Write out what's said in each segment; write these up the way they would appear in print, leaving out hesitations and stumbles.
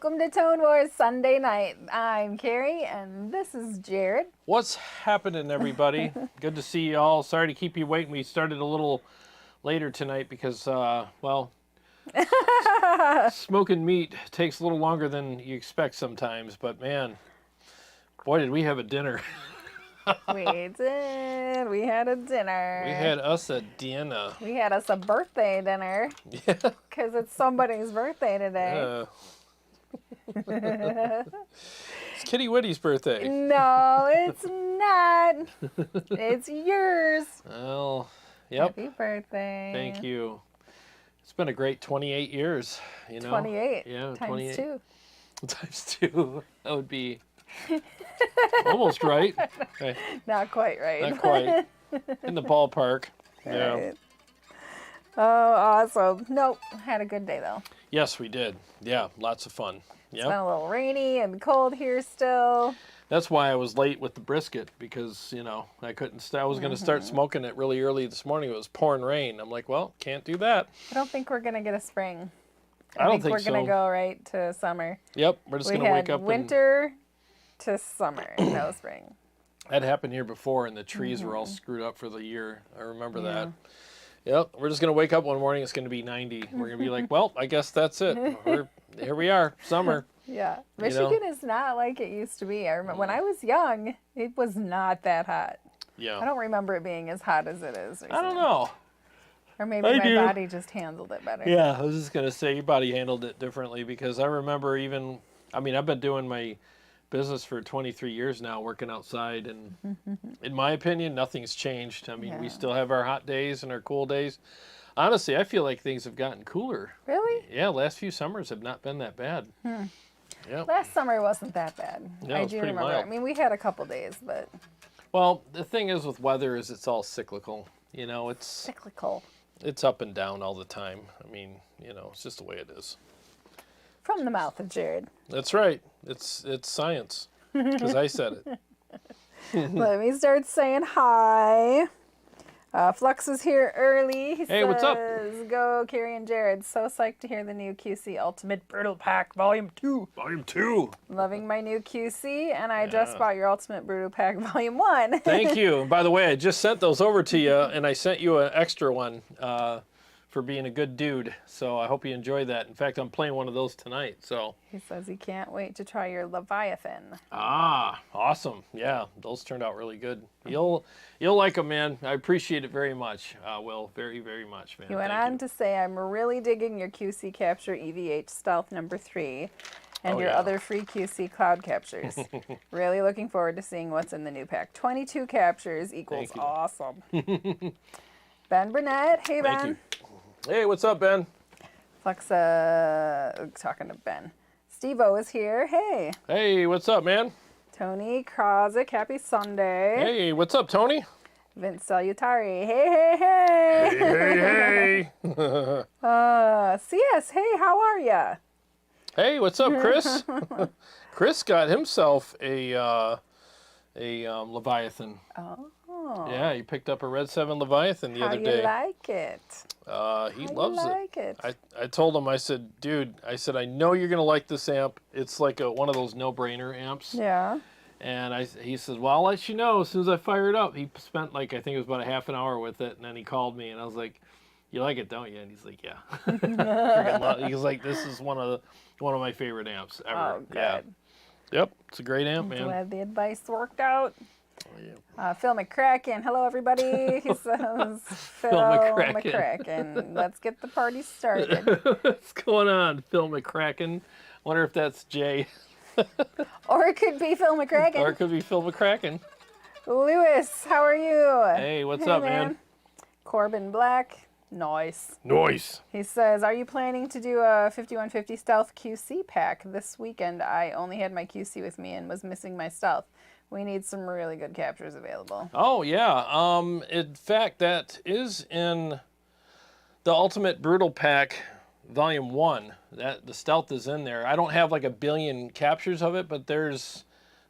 Welcome to Tone Wars Sunday night. I'm Carrie, and this is Jared. What's happening, everybody? Good to see you all. Sorry to keep you waiting. We started a little later tonight because, well, smoking meat takes a little longer than you expect sometimes. But, man, boy, did we have a dinner. We did. We had a dinner. We had us a dinner. We had us a birthday dinner. Yeah. Because it's somebody's birthday today. It's Kitty Witty's birthday. No, it's not. It's yours. Well, yep. Happy birthday. Thank you. It's been a great 28 years, you know. 28. Yeah, times 28. 2. Times 2. That would be almost right. Okay. Not quite right. Not quite. In the ballpark. Yeah. Right. Oh, awesome. Nope. Had a good day, though. Yes, we did. Yeah, lots of fun. It's been Yeah. a little rainy and cold here still. That's why I was late with the brisket because, you know, I couldn't. I was going to start smoking it really early this morning. It was pouring rain. I'm like, well, can't do that. I don't think we're going to get a spring. I don't think we're going so. to go right to summer. Yep, we're just We going to wake had up winter to summer, no spring. That happened here before, and the trees were all screwed up for the year. I remember that. Yep, we're just going to wake up one morning, it's going to be 90. We're going to be like, well, I guess that's it. Here we are, summer. Yeah. Michigan is not like it used to be. I remember when I was young, it was not that hot. Yeah. I don't remember it being as hot as it is recently. I don't know. Or maybe my body just handled it better. Yeah, I was just going to say your body handled it differently because I remember even, I mean, I've been doing my business for 23 years now, working outside, and in my opinion, nothing's changed. I mean, we still have our hot days and our cool days. Honestly, I feel like things have gotten cooler. Really? Yeah, last few summers have not been that bad. Yeah. Last summer wasn't that bad. Yeah, it I was do pretty remember. mild. I mean, we had a couple days, but Well, the thing is with weather is it's all cyclical. You know, it's cyclical. up and down all the time. I mean, you know, it's just the way it is. From the mouth of Jared. That's right. It's science because I said it. Let me start saying hi. Flux is here early. He Hey, what's up? says, go, Carrie and Jared. So psyched to hear the new QC Ultimate Brutal Pack Volume 2. Volume 2. Loving my new QC, and I just bought your Ultimate Brutal Pack Volume 1. Thank you. And by the way, I just sent those over to you, and I sent you an extra one for being a good dude. So I hope you enjoy that. In fact, I'm playing one of those tonight. So. He says he can't wait to try your Leviathan. Ah, awesome. Yeah, those turned out really good. You'll like them, man. I appreciate it very much. Will, very, very much, man. He went on to say, I'm really digging your QC Capture EVH Stealth number 3 and your other free QC Cloud Captures. Really looking forward to seeing what's in the new pack. 22 captures equals awesome. Ben Burnett. Hey, Ben. Thank you. Hey, what's up, Ben? Flux, talking to Ben. Steve-O is here. Hey. Hey, what's up, man? Tony Krozik, happy Sunday. Hey, what's up, Tony? Vince Salutari. Hey, hey, hey. Hey, hey, hey. CS, hey, how are ya? Hey, what's up, Chris? Chris got himself a Leviathan. Oh. Yeah, he picked up a Red 7 Leviathan the other day. How you like it? He loves it. I told him, I said, dude, I know you're going to like this amp. It's like one of those no-brainer amps. Yeah. And he says, well, I'll let you know as soon as I fire it up. He spent I think it was about a half an hour with it, and then he called me, and I was like, you like it, don't you? And he's like, yeah. He's like, this is one of my favorite amps ever. Oh, good. Yeah. Yep, it's a great amp, man. Glad the advice worked out. Oh, yeah. Phil McCracken. Hello, everybody. He says, Phil McCracken. Let's get the party started. What's going on, Phil McCracken? Wonder if that's Jay. Or it could be Phil McCracken. Or it could be Phil McCracken. Lewis, how are you? Hey, what's up, man? Corbin Black. Nice. Nice. He says, are you planning to do a 5150 Stealth QC pack this weekend? I only had my QC with me and was missing my Stealth. We need some really good captures available. Oh, yeah. In fact, that is in the Ultimate Brutal Pack Volume 1. The Stealth is in there. I don't have like a billion captures of it, but there's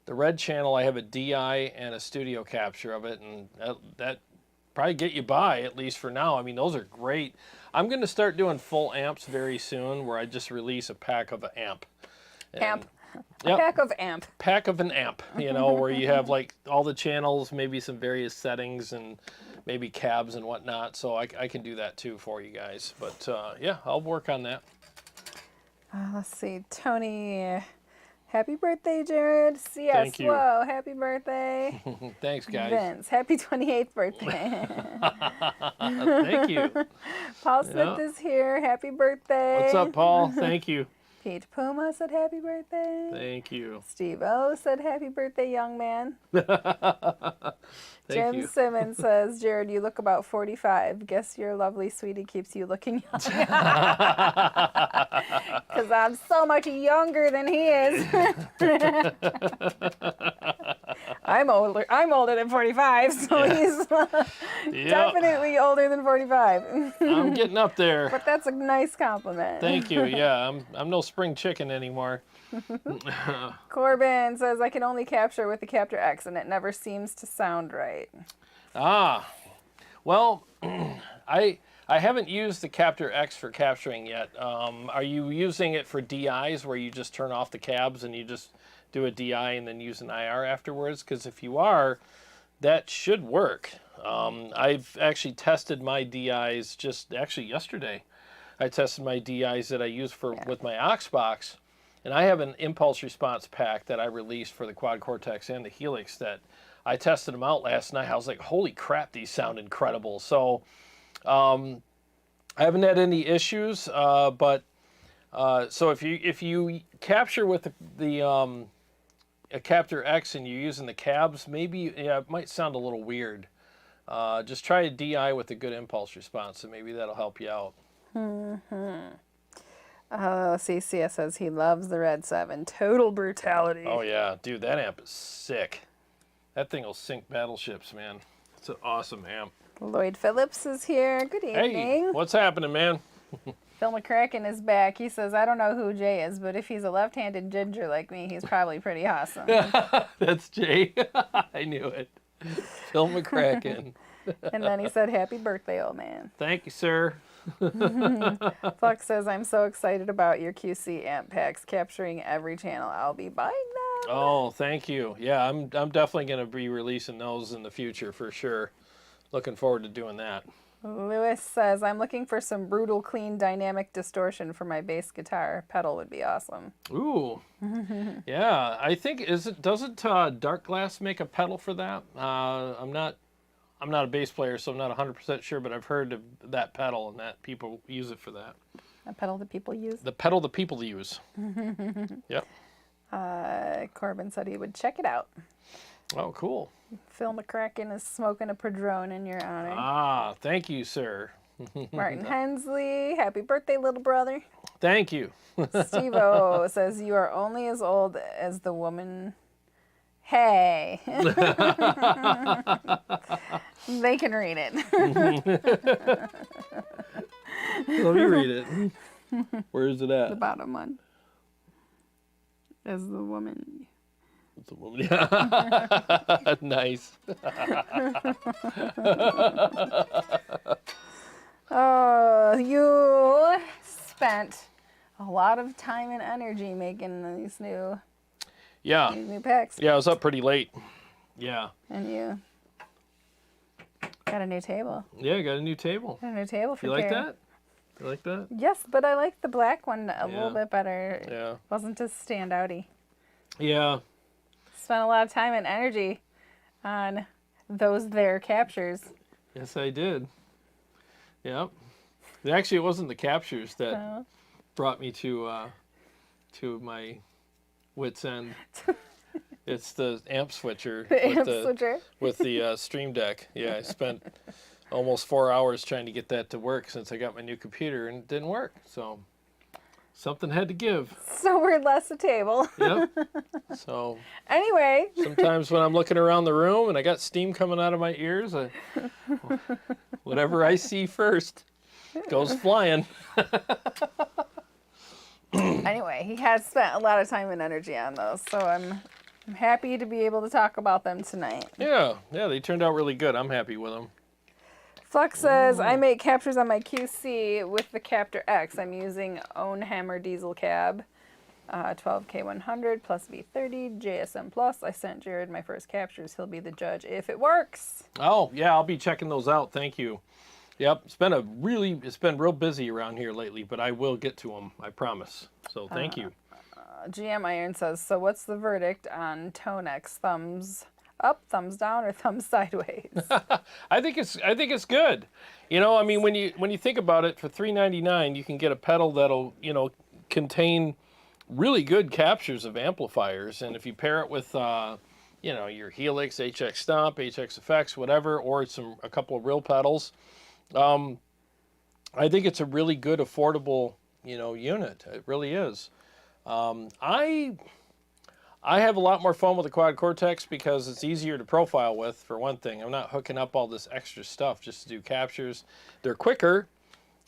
the red channel. I have a DI and a studio capture of it, and that probably get you by, at least for now. I mean, those are great. I'm going to start doing full amps very soon where I just release a pack of an amp. Amp. Yep. Pack of amp. Pack of an amp, you know, where you have like all the channels, maybe some various settings and maybe cabs and whatnot. So I can do that too for you guys. But yeah, I'll work on that. Let's see. Tony, happy birthday, Jarrod. CS, Thank you. whoa, happy birthday. Thanks, guys. Vince, happy 28th birthday. Thank you. Paul Smith is here. Happy birthday. What's up, Paul? Thank you. Peach Puma said happy birthday. Thank you. Steve O said happy birthday, young man. Thank Jim you. Simmons says, Jarrod, you look about 45. Guess your lovely sweetie keeps you looking young. Because I'm so much younger than he is. I'm older than 45, so he's definitely older than 45. I'm getting up there. But that's a nice compliment. Thank you. Yeah, I'm no spring chicken anymore. Corbin says, I can only capture with the Capture X, and it never seems to sound right. Well, I haven't used the Capture X for capturing yet. Are you using it for DIs where you just turn off the cabs and you just do a DI and then use an IR afterwards? Because if you are, that should work. I've actually tested my DIs just actually yesterday. I tested my DIs that I use with my aux box. And I have an impulse response pack that I released for the Quad Cortex and the Helix that I tested them out last night. I was like, holy crap, these sound incredible. So I haven't had any issues, but so if you capture with a Capture X and you're using the cabs, maybe it might sound a little weird. Just try a DI with a good impulse response, and maybe that'll help you out. CCS says he loves the Red 7. Total brutality. Oh, yeah. Dude, that amp is sick. That thing will sink battleships, man. It's an awesome amp. Lloyd Phillips is here. Good evening. Hey, what's happening, man? Phil McCracken is back. He says, I don't know who Jay is, but if he's a left-handed ginger like me, he's probably pretty awesome. That's Jay. I knew it. Phil McCracken. And then he said, happy birthday, old man. Thank you, sir. Flux says, I'm so excited about your QC amp packs, capturing every channel. I'll be buying them. Oh, thank you. Yeah, I'm definitely going to be releasing those in the future for sure. Looking forward to doing that. Lewis says, I'm looking for some brutal, clean, dynamic distortion for my bass guitar. Pedal would be awesome. Ooh. Yeah, I think, doesn't Dark Glass make a pedal for that? I'm not a bass player, so I'm not 100% sure, but I've heard of that pedal and that people use it for that. A pedal that people use? The pedal that people use. Yep. Corbin said he would check it out. Oh, cool. Phil McCracken is smoking a Padron in your honor. Ah, thank you, sir. Martin Hensley, happy birthday, little brother. Thank you. Steve-O says, you are only as old as the woman... Hey. They can read it. Let me read it. Where is it at? The bottom one. As the woman. It's a woman. Nice. Oh, you spent a lot of time and energy making these new packs. Yeah, I was up pretty late. Yeah. And you got a new table. Yeah, I got a new table. Got a new table for You like Karen. that? You like that? Yes, but I like the black one a little bit better. Yeah. It wasn't as standouty. Yeah. Spent a lot of time and energy on those there captures. Yes, I did. Yep. Actually, it wasn't the captures that brought me to my wit's end. It's the amp switcher. With the Stream Deck. Yeah, I spent almost 4 hours trying to get that to work since I got my new computer, and it didn't work. So something had to give. So we're less a table. Yep. So anyway. Sometimes when I'm looking around the room and I got steam coming out of my ears, whatever I see first goes flying. Anyway, he has spent a lot of time and energy on those, so I'm happy to be able to talk about them tonight. Yeah, they turned out really good. I'm happy with them. Flux says, I make captures on my QC with the Capture X. I'm using Own Hammer diesel cab. 12K100 plus V30, JSM plus. I sent Jarrod my first captures. He'll be the judge if it works. Oh, yeah, I'll be checking those out. Thank you. Yep, it's been real busy around here lately, but I will get to them, I promise. So thank you. GM Iron says, so what's the verdict on Tonex? Thumbs up, thumbs down, or thumbs sideways? I think it's good. You know, I mean, when you think about it, for $3.99, you can get a pedal that'll, you know, contain really good captures of amplifiers, and if you pair it with, you know, your Helix, HX Stomp, HX Effects, whatever, or a couple of real pedals, I think it's a really good, affordable, you know, unit. It really is. I have a lot more fun with the Quad Cortex because it's easier to profile with, for one thing. I'm not hooking up all this extra stuff just to do captures. They're quicker,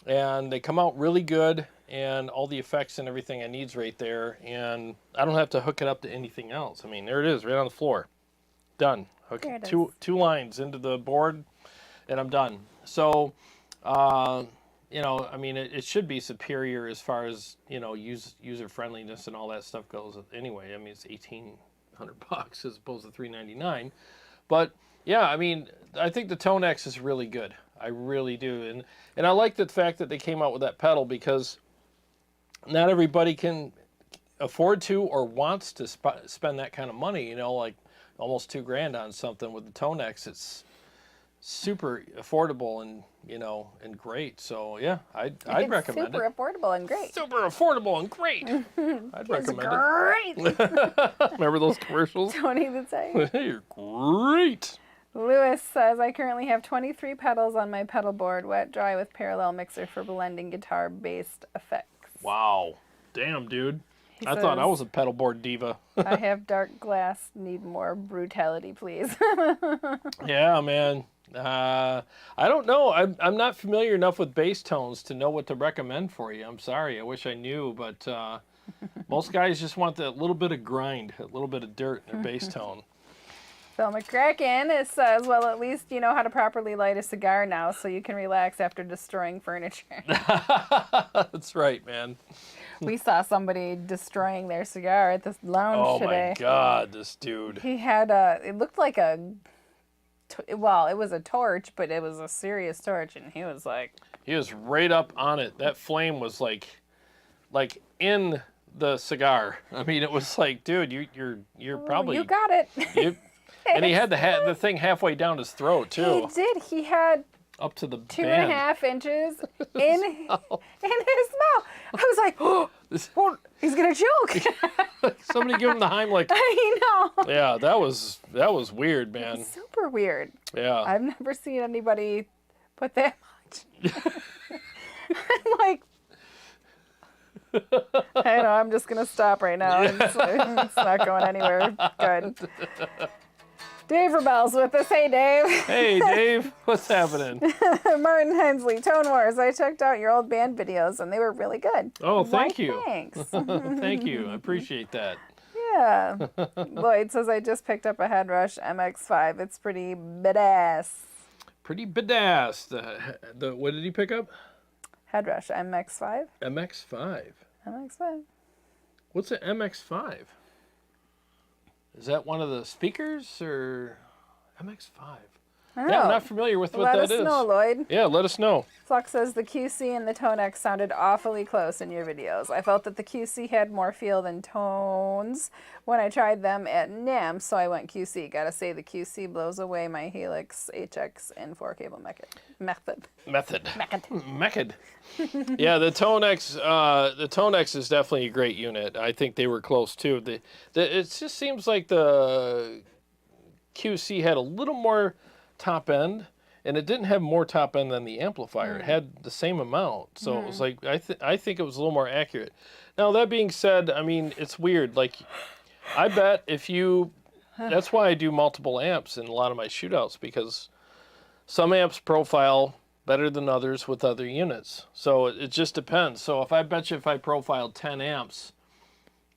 and they come out really good, and all the effects and everything I need's right there, and I don't have to hook it up to anything else. I mean, there it is, right on the floor. Done. Hook two lines into the board, and I'm done. So, you know, I mean, it should be superior as far as, you know, user friendliness and all that stuff goes. Anyway, I mean, it's $1,800 as opposed to $3.99. But yeah, I mean, I think the Tonex is really good. I really do, and I like the fact that they came out with that pedal because not everybody can afford to or wants to spend that kind of money. You know, like almost $2,000 on something. With the Tonex, it's super affordable and, you know, and great. So yeah, I'd recommend it. Super affordable and great. Super affordable and great. I'd recommend it. Great. Remember those commercials? Tony the say. You're great. Lewis says, I currently have 23 pedals on my pedal board, wet dry with parallel mixer for blending guitar-based effects. Wow. Damn, dude. I thought I was a pedal board diva. I have dark glass, need more brutality, please. Yeah, man. I don't know. I'm not familiar enough with bass tones to know what to recommend for you. I'm sorry. I wish I knew, but most guys just want that little bit of grind, a little bit of dirt in their bass tone. Phil McCracken says, well, at least you know how to properly light a cigar now so you can relax after destroying furniture. That's right, man. We saw somebody destroying their cigar at this lounge today. Oh, my God, this dude. He had it looked like well, it was a torch, but it was a serious torch, and he was like... He was right up on it. That flame was like in the cigar. I mean, it was like, dude, you're probably... You got it. And he had the thing halfway down his throat, too. He did. He had... Up to the 2.5 inches in his mouth. I was like, oh, he's gonna choke. Somebody give him the Heimlich. I know. Yeah, that was weird, man. Super weird. Yeah. I've never seen anybody put that much. I'm like, I know. I'm just gonna stop right now. It's not going anywhere. Good. Dave Rebel's with us. Hey, Dave. Hey, Dave. What's happening? Martin Hensley, Tone Wars. I checked out your old band videos, and they were really good. Oh, thank you. Thanks. Thank you. I appreciate that. Yeah. Lloyd says, I just picked up a Headrush MX5. It's pretty badass. Pretty badass. What did he pick up? Headrush MX5. MX5. MX5. What's an MX5? Is that one of the speakers or MX5? I don't Yeah, know. I'm not familiar with what that is. Let us know, Lloyd. Yeah, let us know. Flux says the QC and the Tonex sounded awfully close in your videos. I felt that the QC had more feel than tones when I tried them at NAMM, so I went QC. Gotta say, the QC blows away my Helix HX and 4-cable method. Yeah, the Tonex is definitely a great unit. I think they were close too. It just seems like the QC had a little more top end, and it didn't have more top end than the amplifier. It had the same amount, so it was like I think it was a little more accurate. Now that being said, I mean, it's weird. Like, I bet if you, that's why I do multiple amps in a lot of my shootouts, because some amps profile better than others with other units. So it just depends. So if I profiled 10 amps,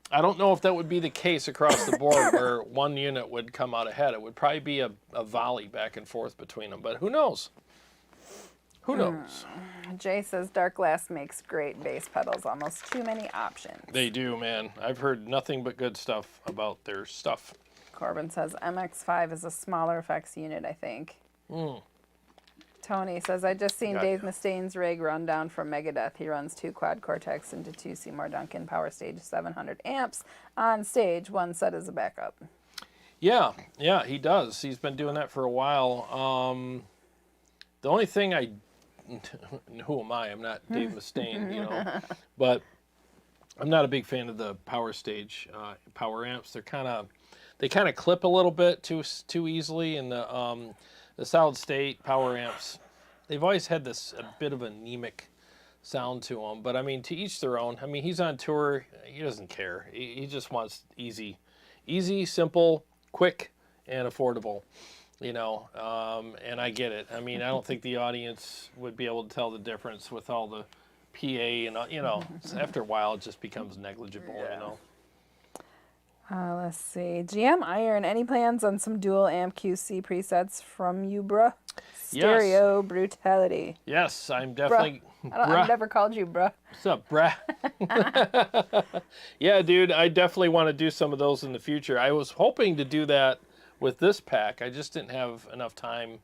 I don't know if that would be the case across the board where one unit would come out ahead. It would probably be a volley back and forth between them, but who knows? Who knows? Jay says Dark Glass makes great bass pedals. Almost too many options. They do, man. I've heard nothing but good stuff about their stuff. Corbin says MX5 is a smaller effects unit, I think. Tony says, I just seen Dave Mustaine's rig run down from Megadeth. He runs 2 quad Cortex into 2 Seymour Duncan Power Stage 700 amps on stage. One set as a backup. Yeah, he does. He's been doing that for a while. The only thing who am I? I'm not Dave Mustaine, you know, but I'm not a big fan of the Power Stage power amps. They kind of clip a little bit too easily, and the solid state power amps, they've always had a bit of anemic sound to them. But I mean, to each their own. I mean, he's on tour. He doesn't care. He just wants easy, simple, quick, and affordable. You know, and I get it. I mean, I don't think the audience would be able to tell the difference with all the PA and, you know, after a while it just becomes negligible, you know. Let's see. GM Iron, any plans on some dual amp QC presets from you, bruh? Stereo brutality. Yes, I'm definitely... I've never called you bruh. What's up, bruh? Yeah, dude, I definitely want to do some of those in the future. I was hoping to do that with this pack. I just didn't have enough time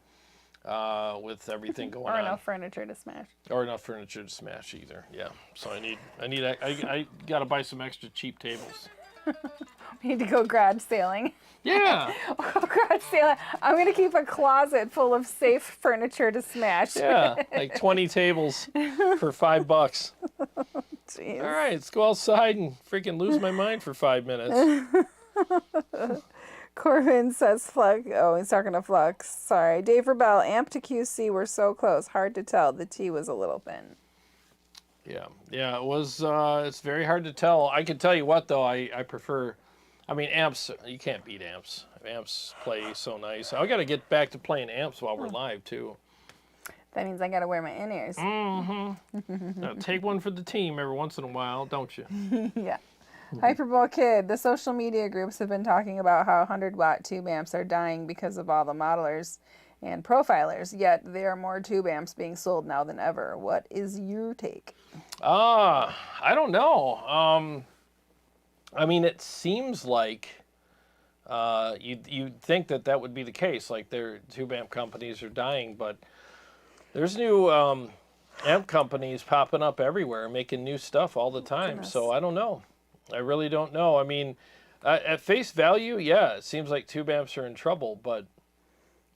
with everything going on. Or enough furniture to smash. Or enough furniture to smash either, yeah. So I got to buy some extra cheap tables. We need to go garage sailing. Yeah. Garage sailing. I'm going to keep a closet full of safe furniture to smash. Yeah, like 20 tables for $5. Jeez. All right, let's go outside and freaking lose my mind for 5 minutes. Corbin says Flux. Oh, he's talking to Flux. Sorry. Dave Rebel, amp to QC were so close. Hard to tell. The T was a little thin. Yeah, it was, it's very hard to tell. I can tell you what, though, I prefer, I mean, amps, you can't beat amps. Amps play so nice. I got to get back to playing amps while we're live, too. That means I got to wear my in-ears. Now, take one for the team every once in a while, don't you? Yeah. Hyperbole Kid, the social media groups have been talking about how 100-watt tube amps are dying because of all the modelers and profilers, yet there are more tube amps being sold now than ever. What is your take? I don't know. I mean, it seems like you'd think that would be the case, like their tube amp companies are dying, but there's new amp companies popping up everywhere, making new stuff all the time. Goodness. So I don't know. I really don't know. I mean, at face value, yeah, it seems like tube amps are in trouble, but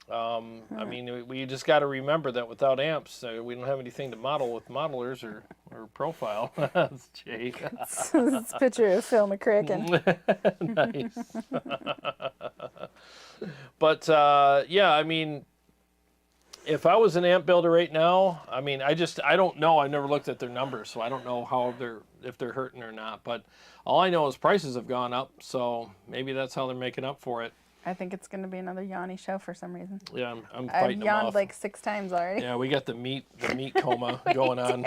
I mean, we just got to remember that without amps, we don't have anything to model with modelers or profile. That's Jay. It's a picture of Phil McCracken. Nice. But, yeah, I mean, if I was an amp builder right now, I mean, I don't know. I never looked at their numbers, so I don't know if they're hurting or not. But all I know is prices have gone up, so maybe that's how they're making up for it. I think it's going to be another Yanni show for some reason. Yeah, I'm fighting I've them yawned off. like 6 times already. Yeah, we got the meat coma going on.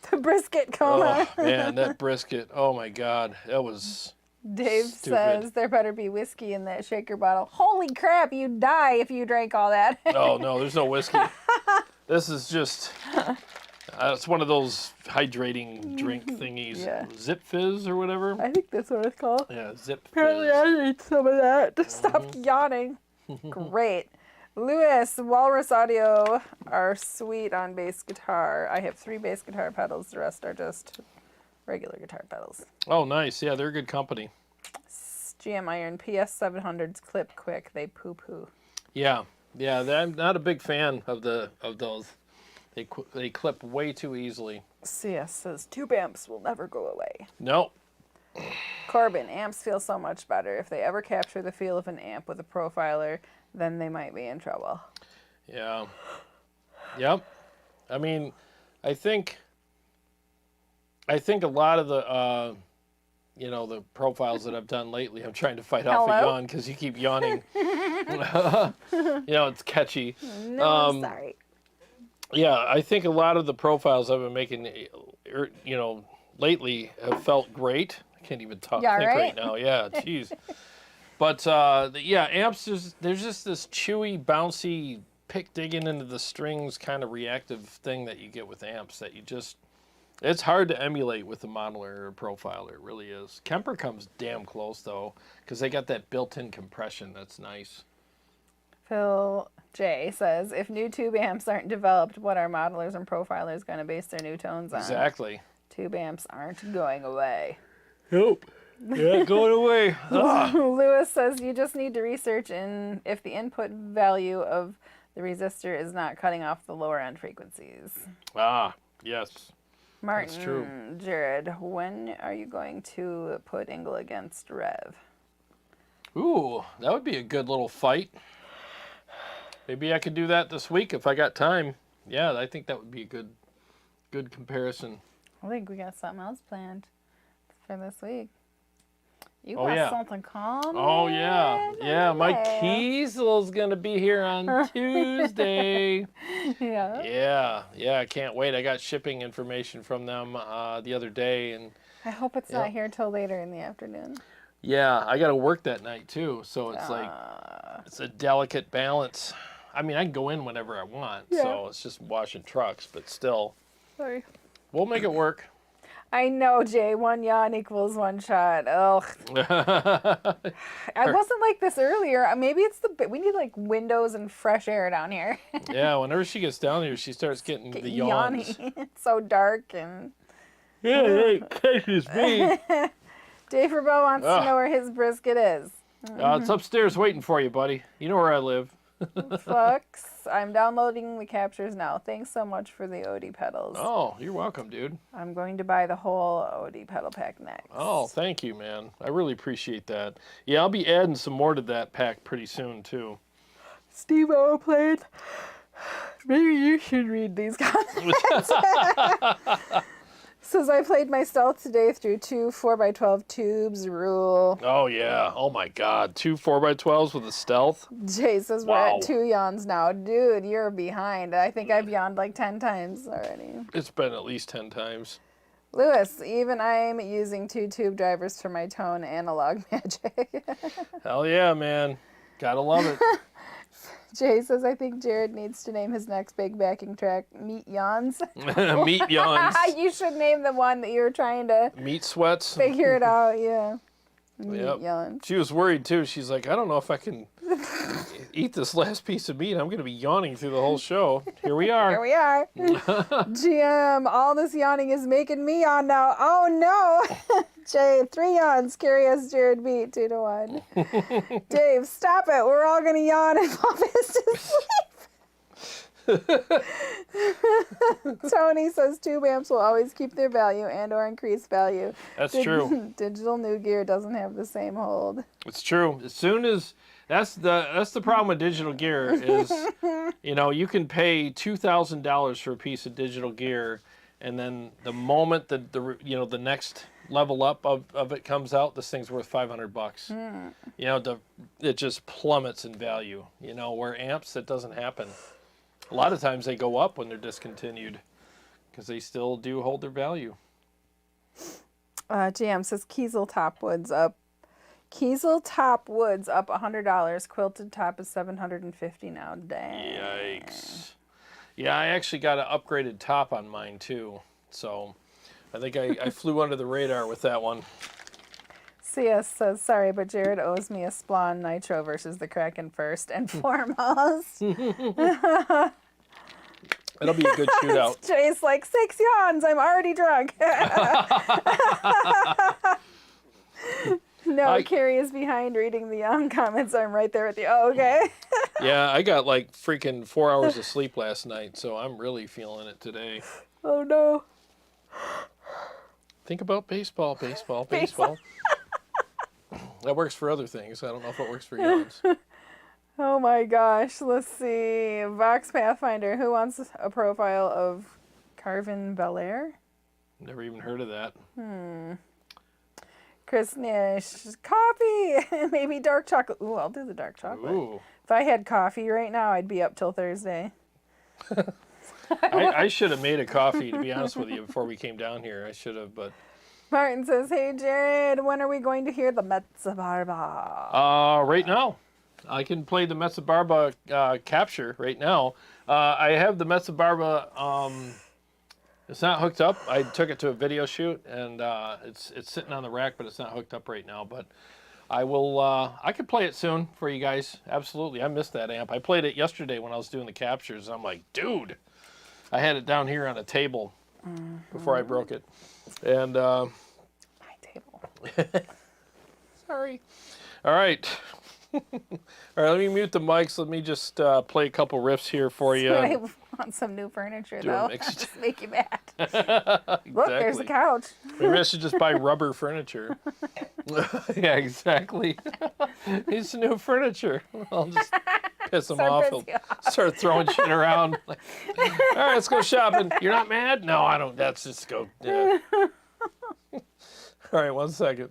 The brisket coma. Oh, man, that brisket. Oh, my God. That was Dave stupid. says there better be whiskey in that shaker bottle. Holy crap, you'd die if you drank all that. Oh, no, there's no whiskey. This is just... it's one of those hydrating drink thingies. Yeah. Zip Fizz or whatever. I think that's what it's called. Yeah, Zip Fizz. Apparently I need some of that to stop yawning. Great. Lewis, Walrus Audio are sweet on bass guitar. I have 3 bass guitar pedals. The rest are just regular guitar pedals. Oh, nice. Yeah, they're good company. GM Iron PS700s clip quick. They poo-poo. Yeah. I'm not a big fan of those. They clip way too easily. CS says tube amps will never go away. Nope. Corbin, amps feel so much better. If they ever capture the feel of an amp with a profiler, then they might be in trouble. Yeah. Yep. I mean, I think a lot of the the profiles that I've done lately, I'm trying to fight off a yawn because you keep yawning. It's catchy. No, I'm sorry. Yeah, I think a lot of the profiles I've been making, lately have felt great. I can't even think right now. Yeah, jeez. But amps, there's just this chewy, bouncy digging into the strings kind of reactive thing that you get with amps that it's hard to emulate with the modeler or profiler. It really is. Kemper comes damn close though, because they got that built-in compression. That's nice. Phil J says, if new tube amps aren't developed, what are modelers and profilers going to base their new tones on? Exactly. Tube amps aren't going away. Nope. Yeah, going away. Lewis says, you just need to research if the input value of the resistor is not cutting off the lower end frequencies. Ah, yes. Martin, that's true. Jarrod, when are you going to put Ingle against Rev? Ooh, that would be a good little fight. Maybe I could do that this week if I got time. Yeah, I think that would be a good comparison. I think we got something else planned for this week. You Oh, got yeah. something coming? Oh, yeah. Yeah, Mike Kiesel's going to be here on Tuesday. Yeah. Yeah, I can't wait. I got shipping information from them the other day. And I hope it's not here till later in the afternoon. yeah, I got to work that night, too. So it's like, it's a delicate balance. I mean, I can go in whenever I want, so it's just washing trucks, but still. Sorry. We'll make it work. I know, Jay. 1 yawn equals 1 shot. Ugh. I wasn't like this earlier. Maybe it's we need like windows and fresh air down here. Yeah, whenever she gets down here, she starts getting the yawns. It's so dark and... Yeah, it catches me. Dave Rebel wants to know where his brisket is. It's upstairs waiting for you, buddy. You know where I live. Flux, I'm downloading the captures now. Thanks so much for the OD pedals. Oh, you're welcome, dude. I'm going to buy the whole OD pedal pack next. Oh, thank you, man. I really appreciate that. Yeah, I'll be adding some more to that pack pretty soon, too. Steve O played. Maybe you should read these comments. Says, I played my stealth today through 2 4x12 tubes rule. Oh, yeah. Oh, my God. 2 4x12s with a stealth? Jay says, we're at 2 yawns now. Dude, you're behind. I think I've yawned like 10 times already. It's been at least 10 times. Lewis, even I'm using 2 tube drivers for my tone analog magic. Hell yeah, man. Gotta love it. Jay says, I think Jarrod needs to name his next big backing track Meat Yawns. Meat yawns. You should name the one that you were trying to Meat sweats. figure it out, yeah. Meat Yawns. She was worried too. She's like, I don't know if I can eat this last piece of meat. I'm going to be yawning through the whole show. Here we are. Here we are. GM, all this yawning is making me yawn now. Oh no. Jay, 3 yawns. Curious Jarrod beat 2-1. Dave, stop it. We're all going to yawn and fall fast asleep. Tony says tube amps will always keep their value and or increase value. That's true. Digital new gear doesn't have the same hold. It's true. As soon as that's the problem with digital gear is, you know, you can pay $2,000 for a piece of digital gear, and then the moment that the next level up of it comes out, this thing's worth $500. You know, it just plummets in value. You know, where amps, that doesn't happen. A lot of times they go up when they're discontinued because they still do hold their value. GM says Kiesel top woods up. Kiesel top woods up $100. Quilted top is $750 now. Dang. Yikes. Yeah, I actually got an upgraded top on mine too. So I think I flew under the radar with that one. CS says, sorry, but Jarrod owes me a Splawn Nitro versus the Kraken first and foremost. It'll be a good shootout. Jay's like, 6 yawns, I'm already drunk. No, Carrie is behind reading the yawn comments. I'm right there with you. Oh, okay. Yeah, I got like freaking 4 hours of sleep last night, so I'm really feeling it today. Oh, no. Think about baseball. That works for other things. I don't know if it works for yawns. Oh my gosh. Let's see. Vox Pathfinder. Who wants a profile of Carvin Belair? Never even heard of that. Chris Nish. Coffee. Maybe dark chocolate. Ooh, I'll do the dark chocolate. Ooh. If I had coffee right now, I'd be up till Thursday. I should have made a coffee, to be honest with you, before we came down here. I should have, but... Martin says, hey, Jarrod, when are we going to hear the Mesa Barba? Right now. I can play the Mesa Barba capture right now. I have the Mesa Barba. It's not hooked up. I took it to a video shoot, and it's sitting on the rack, but it's not hooked up right now. But I will. I could play it soon for you guys. Absolutely. I missed that amp. I played it yesterday when I was doing the captures. I'm like, dude, I had it down here on a table before I broke it, and My table. sorry. All right. All right, let me mute the mics. Let me just play a couple riffs here for you. I want some new furniture, Do a though. mix. Just make you mad. Exactly. Look, there's a couch. Maybe I should just buy rubber furniture. Yeah, exactly. Needs some new furniture. I'll just piss him Start off. pissing He'll you off. start throwing shit around. Like, all right, let's go shopping. You're not mad? No, I don't. That's just go. Yeah. All right, 1 second.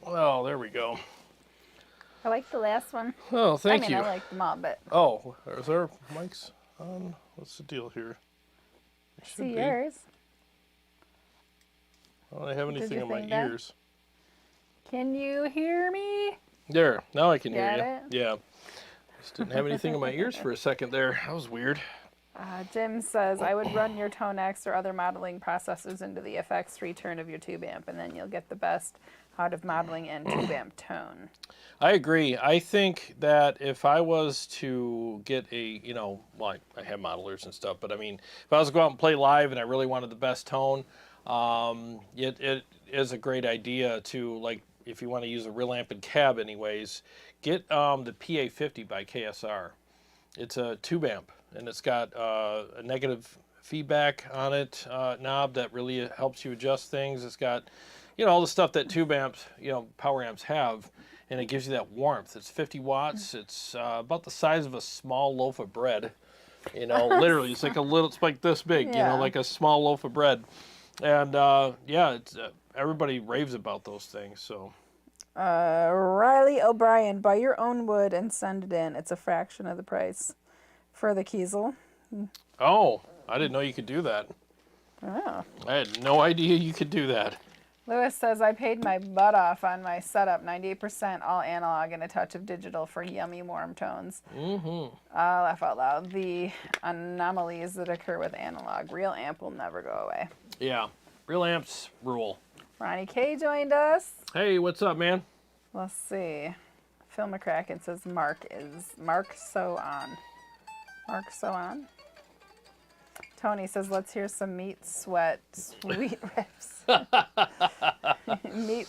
Oh, there we go. I like the last one. Oh, thank you. I like them all, but Oh, is there mics on? What's the deal here? I see yours. I don't have anything in my ears. Can you hear me? There, now I can hear you. It? Yeah. Just didn't have anything in my ears for a second there. That was weird. Jim says, I would run your Tonex or other modeling processes into the FX3 turn of your tube amp, and then you'll get the best out of modeling and tube amp tone. I agree. I think that if I was to get a, well, I have modelers and stuff, but I mean, if I was to go out and play live and I really wanted the best tone, it is a great idea to, like, if you want to use a real amp and cab anyways, get the PA50 by KSR. It's a tube amp, and it's got a negative feedback on it knob that really helps you adjust things. It's got, all the stuff that tube amps, power amps have, and it gives you that warmth. It's 50 watts. It's about the size of a small loaf of bread. Literally, it's like it's like this big, like a small loaf of bread. And yeah, it's, everybody raves about those things. So, Riley O'Brien, buy your own wood and send it in. It's a fraction of the price for the Kiesel. Oh, I didn't know you could do that. Oh. I had no idea you could do that. Lewis says, I paid my butt off on my setup, 98% all analog and a touch of digital for yummy warm tones. Mm-hmm. I'll laugh out loud. The anomalies that occur with analog. Real amp will never go away. Yeah, real amps rule. Ronnie K joined us. Hey, what's up, man? Let's see. Phil McCracken says Mark so on. Mark so on? Tony says, let's hear some meat, sweat, sweet riffs. meat,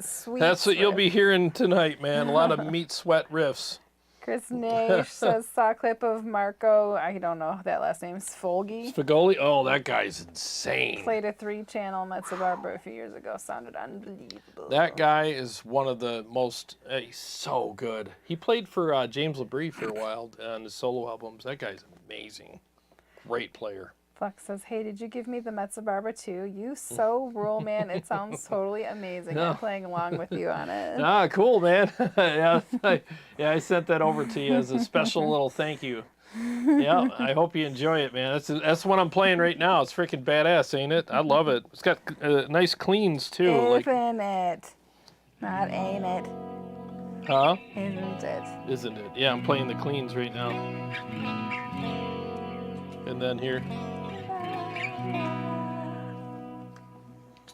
sweet. That's what riffs. you'll be hearing tonight, man. A lot of meat, sweat riffs. Chris Nash says, saw a clip of Marco, I don't know that last name, Sfigoli? Oh, that guy's insane. Played a 3-channel Mesa Barba a few years ago. Sounded unbelievable. That guy is one of the most, he's so good. He played for James LaBrie for a while on his solo albums. That guy's amazing. Great player. Flux says, hey, did you give me the Mesa Barba too? You so rule, man. It sounds totally amazing. No. I'm playing along with you on it. Ah, cool, man. Yeah, I sent that over to you as a special little thank you. Yeah, I hope you enjoy it, man. That's what I'm playing right now. It's freaking badass, ain't it? I love it. It's got nice cleans, too. Isn't it? Not ain't it. Huh? Isn't it? Isn't it? Yeah, I'm playing the cleans right now. And then here.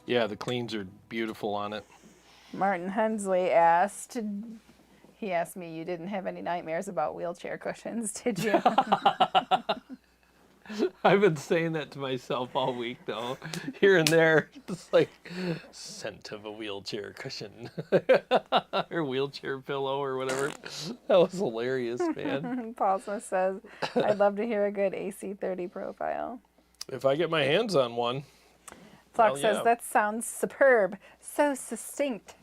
Yeah, the cleans are beautiful on it. Martin Hensley asked, he asked me, you didn't have any nightmares about wheelchair cushions, did you? I've been saying that to myself all week, though. Here and there, just like, scent of a wheelchair cushion. Or wheelchair pillow or whatever. That was hilarious, man. Paul Smith says, I'd love to hear a good AC30 profile. If I get my hands on one. Flux says, that sounds superb. So succinct.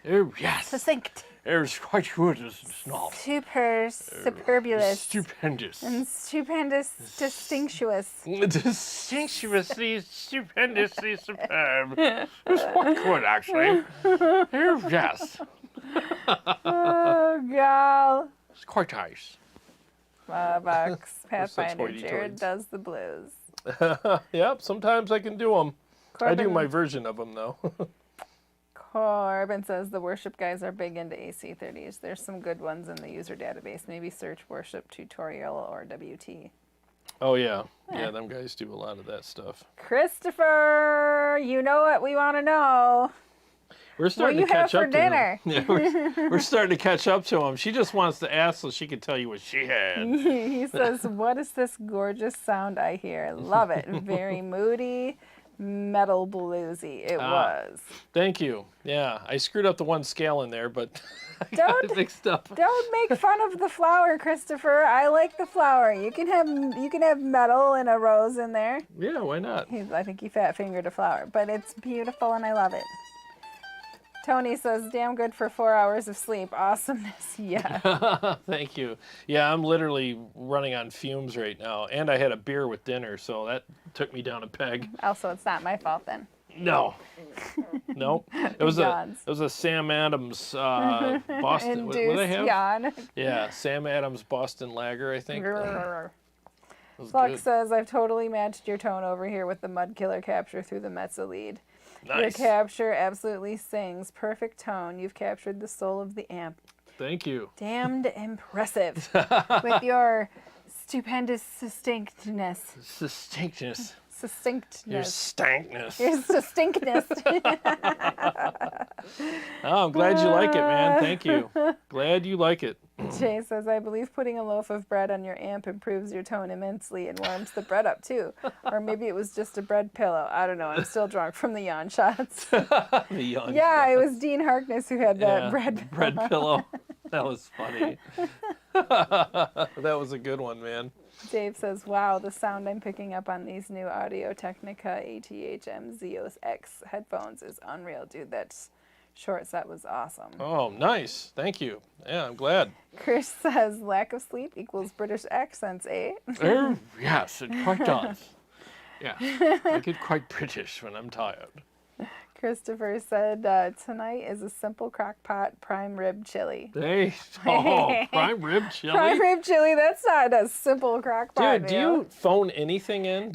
Oh, yes. Succinct. It's quite good, snob. Superbulous. Stupendous. And stupendous, distinctuous. Distinctiously, stupendously superb. It's quite good, actually. Oh, yes. Oh, gal. It's quite nice. Box Pathfinder hoity-toids. Jarrod does the blues. Yep, sometimes I can do them. Corbin, I do my version of them, though. Corbin says the worship guys are big into AC30s. There's some good ones in the user database. Maybe search worship tutorial or WT. Oh, yeah. Yeah, them guys do a lot of that stuff. Christopher, you know what we want to know. We're starting what to catch up for dinner? to him. Yeah, we're starting to catch up to him. She just wants to ask so she can tell you what she had. He says, what is this gorgeous sound I hear? Love it. Very moody, metal bluesy. It was. Thank you. Yeah, I screwed up the one scale in there, but I got it mixed up. Don't make fun of the flower, Christopher. I like the flower. You can have metal and a rose in there. Yeah, why not? I think he fat fingered a flower, but it's beautiful and I love it. Tony says, damn good for 4 hours of sleep. Awesomeness. Yeah. Thank you. Yeah, I'm literally running on fumes right now. And I had a beer with dinner, so that took me down a peg. Also, it's not my fault then. No. Nope. It was Yawns. a Sam Adams Boston. What do they have? Yawn. Yeah, Sam Adams Boston Lager, I think. Flux says, I've totally matched your tone over here with the Mud Killer capture through the Mesa lead. Nice. Your capture absolutely sings. Perfect tone. You've captured the soul of the amp. Thank you. Damned impressive. With your stupendous succinctness. Succinctness. Succinctness. Your stankness. Your distinctness. Oh, I'm glad you like it, man. Thank you. Glad you like it. Jay says, I believe putting a loaf of bread on your amp improves your tone immensely and warms the bread up too. Or maybe it was just a bread pillow. I don't know. I'm still drunk from the yawn shots. The yawn Yeah, shots. it was Dean Harkness who had that bread pillow. That was funny. That was a good one, man. Dave says, wow, the sound I'm picking up on these new Audio-Technica ATH-M Zeos X headphones is unreal. Dude, that short set was awesome. Oh, nice. Thank you. Yeah, I'm glad. Chris says, lack of sleep equals British accents, eh? Yes, it quite does. Yeah, I get quite British when I'm tired. Christopher said, tonight is a simple crock pot prime rib chili. Prime rib chili? Prime rib chili, that's not a simple crock pot. Dude, do you phone anything in?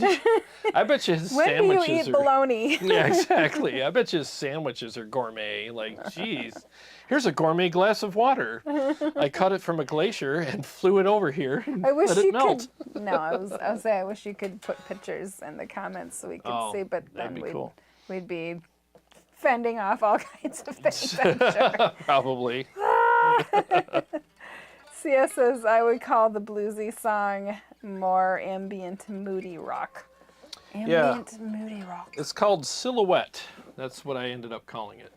I bet you his when sandwiches do you eat are... bologna? Yeah, exactly. I bet you his sandwiches are gourmet. Like, geez, here's a gourmet glass of water. I cut it from a glacier and flew it over here and I wish let it you melt. could. No, I was saying I wish you could put pictures in the comments so we could see, but that'd then be cool. we'd be fending off all kinds of things, I'm sure. Probably. CS says, I would call the bluesy song more ambient, moody rock. Ambient, moody rock. It's called Silhouette. That's what I ended up calling it.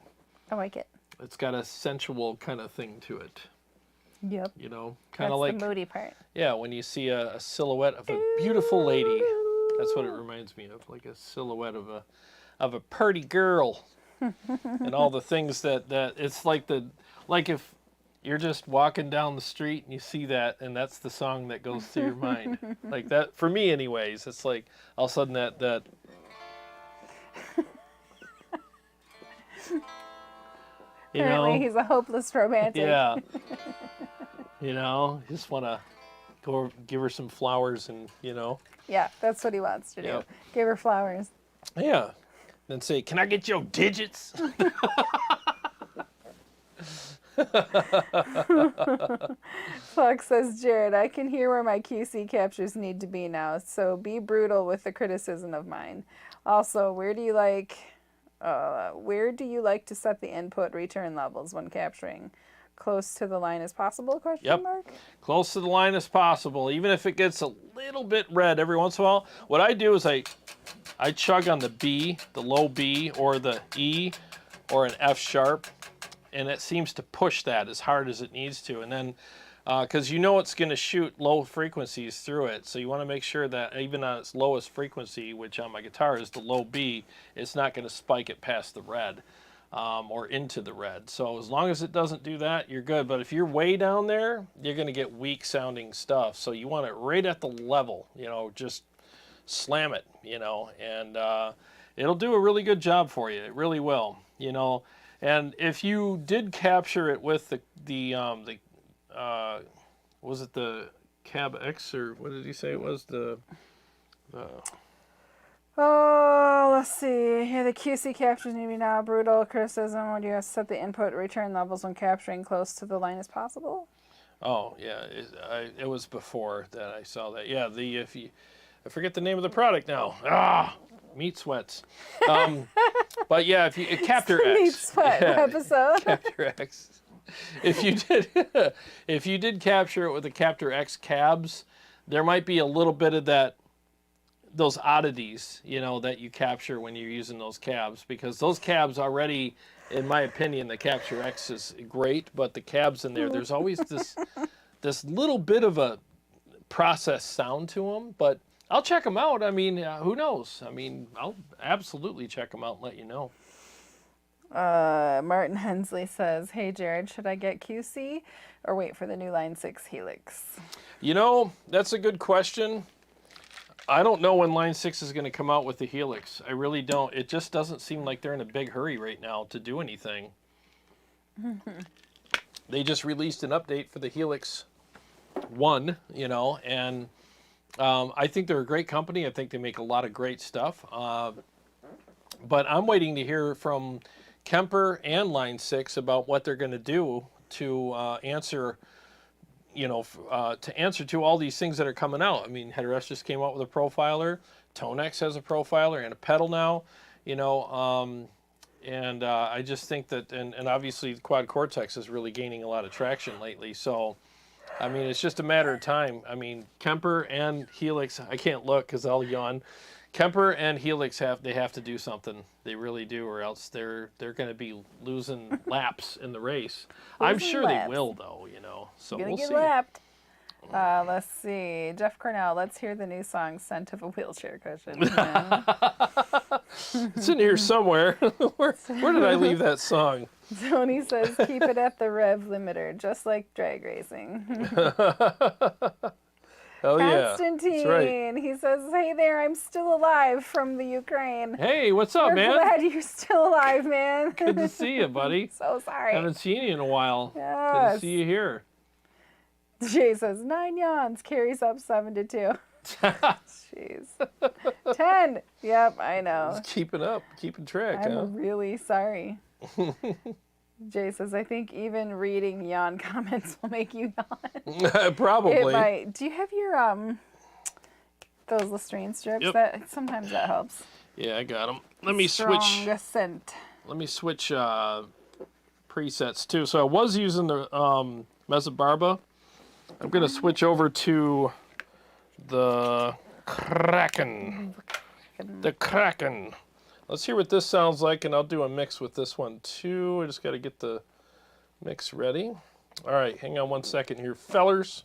I like it. It's got a sensual kind of thing to it. Yep. You know, kind of That's like, the moody part. yeah, when you see a silhouette of a beautiful lady. That's what it reminds me of, like a silhouette of a pretty girl. And all the things that it's like if you're just walking down the street and you see that, and that's the song that goes through your mind. Like that, for me anyways, it's like all of a sudden that you Apparently know, he's a hopeless romantic. yeah. You know, just want to go give her some flowers and, you know. Yeah, that's what he wants to do. Yep. Give her flowers. Yeah. Then say, can I get your digits? Fox says, Jared, I can hear where my QC captures need to be now, so be brutal with the criticism of mine. Also, where do you like to set the input return levels when capturing? Close to the line as possible, question mark? Close to the line as possible, even if it gets a little bit red every once in a while. What I do is I chug on the B, the low B, or the E, or an F sharp, and it seems to push that as hard as it needs to. And then, because you know it's going to shoot low frequencies through it, so you want to make sure that even on its lowest frequency, which on my guitar is the low B, it's not going to spike it past the red. Or into the red. So as long as it doesn't do that, you're good. But if you're way down there, you're going to get weak sounding stuff. So you want it right at the level, you know, just slam it, you know, and it'll do a really good job for you. It really will, you know. And if you did capture it with was it the Cab X, or what did he say it was? Oh, let's see. Here, the QC captures need to be now brutal. Criticism, would you set the input return levels when capturing close to the line as possible? Oh, yeah. It was before that I saw that. Yeah, I forget the name of the product now. Meat sweats. But yeah, if you Capture X. Meat sweat episode. Capture X. If you did capture it with the Capture X cabs, there might be a little bit of those oddities, you know, that you capture when you're using those cabs, because those cabs already, in my opinion, the Capture X is great, but the cabs in there's always this little bit of a processed sound to them. But I'll check them out. I mean, who knows? I mean, I'll absolutely check them out and let you know. Martin Hensley says, hey, Jared, should I get QC or wait for the new Line 6 Helix? You know, that's a good question. I don't know when Line 6 is going to come out with the Helix. I really don't. It just doesn't seem like they're in a big hurry right now to do anything. They just released an update for the Helix 1, you know, and I think they're a great company. I think they make a lot of great stuff. But I'm waiting to hear from KEMPER and Line 6 about what they're going to do to answer, you know, to answer to all these things that are coming out. I mean, Headrest just came out with a profiler. Tonex has a profiler and a pedal now, you know, and I just think that, and obviously Quad Cortex is really gaining a lot of traction lately. So, I mean, it's just a matter of time. I mean, KEMPER and Helix, I can't look because I'll yawn. KEMPER and Helix have to do something. They really do, or else they're going to be losing laps in the race. I'm sure they will, though. You know, so we'll see. Lapped. Let's see, Jeff Cornell. Let's hear the new song "Scent of a Wheelchair Cushion." It's in here somewhere. Where did I leave that song? Tony says, "Keep it at the rev limiter, just like drag racing." Oh yeah, Constantine, that's right. He says, "Hey there, I'm still alive from the Ukraine." Hey, what's up, man? Glad you're still alive, man. Good to see you, buddy. So sorry. Haven't seen you in a while. Yes. Good to see you here. Jay says 9 yawns, carries up 7-2. Jeez. 10. Yep, I know. Just keeping up, keeping track. I'm really sorry. Jay says, I think even reading yawn comments will make you yawn. Probably. It might. Do you have your those Listerine strips? Yep. That sometimes that helps. Yeah, I got them. Let me Strong switch. scent. Let me switch presets too. So I was using the Mesa Barba. I'm gonna switch over to the Kraken. The Kraken. Let's hear what this sounds like, and I'll do a mix with this one too. I just got to get the mix ready. All right, hang on one second here, fellers.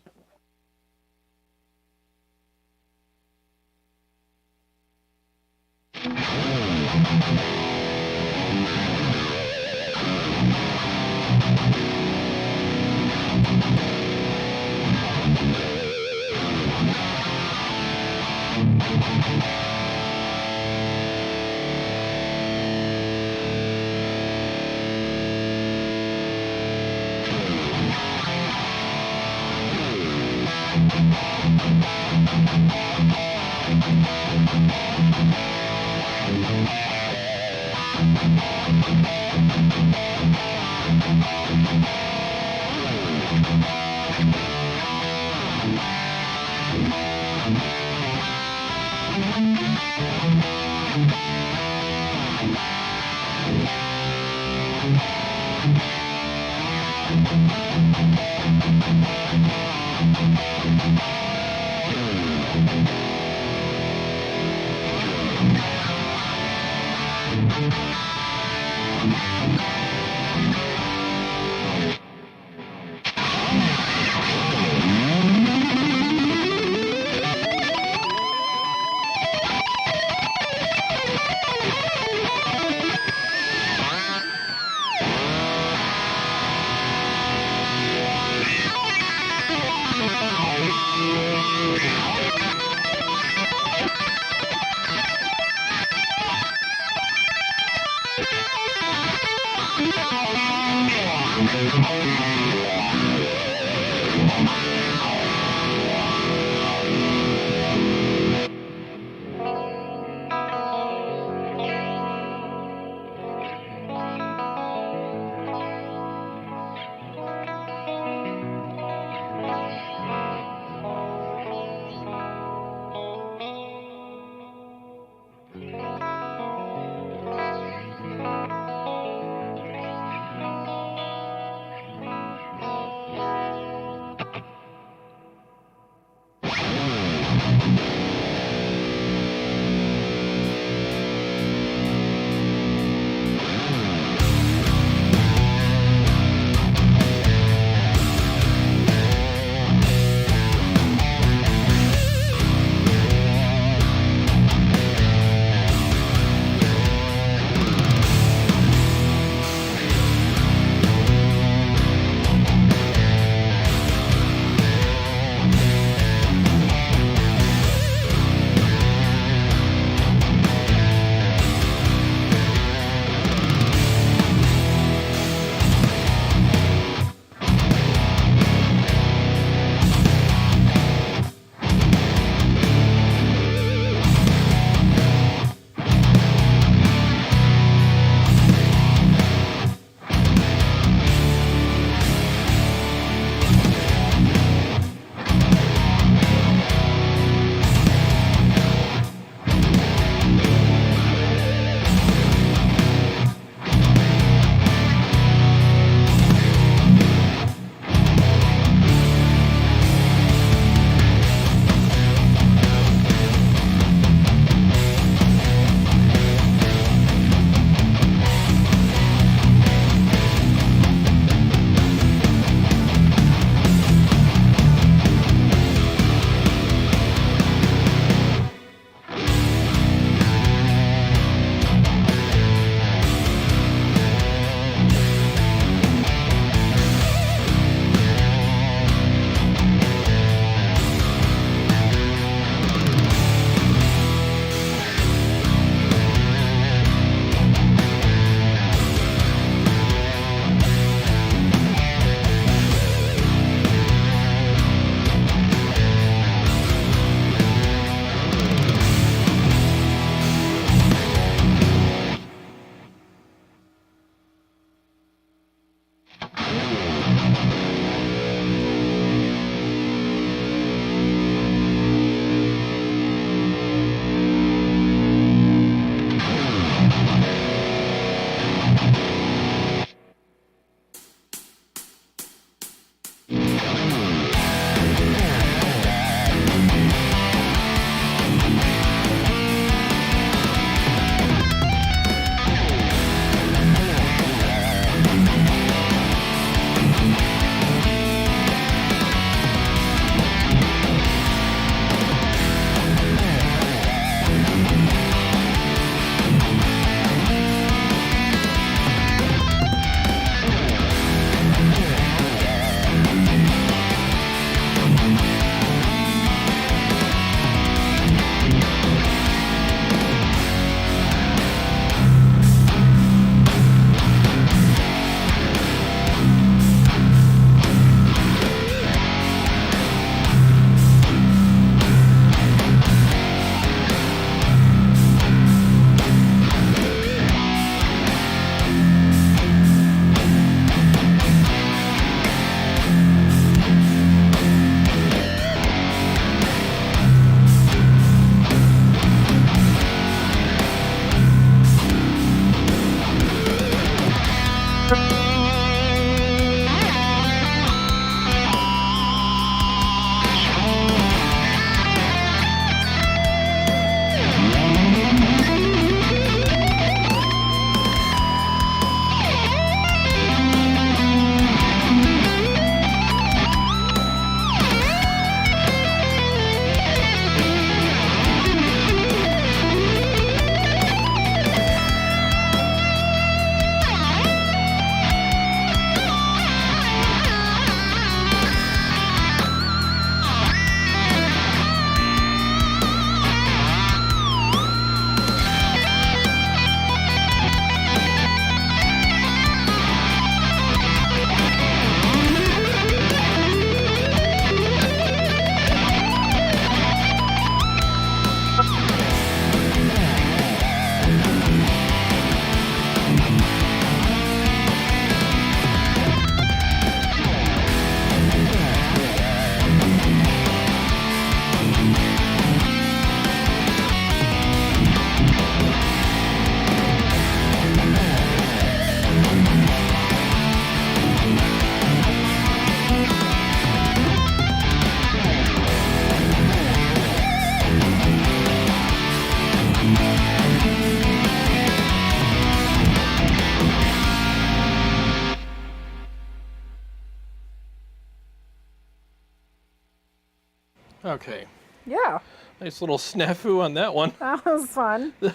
Okay. Yeah. Nice little snafu on that one. That was fun. You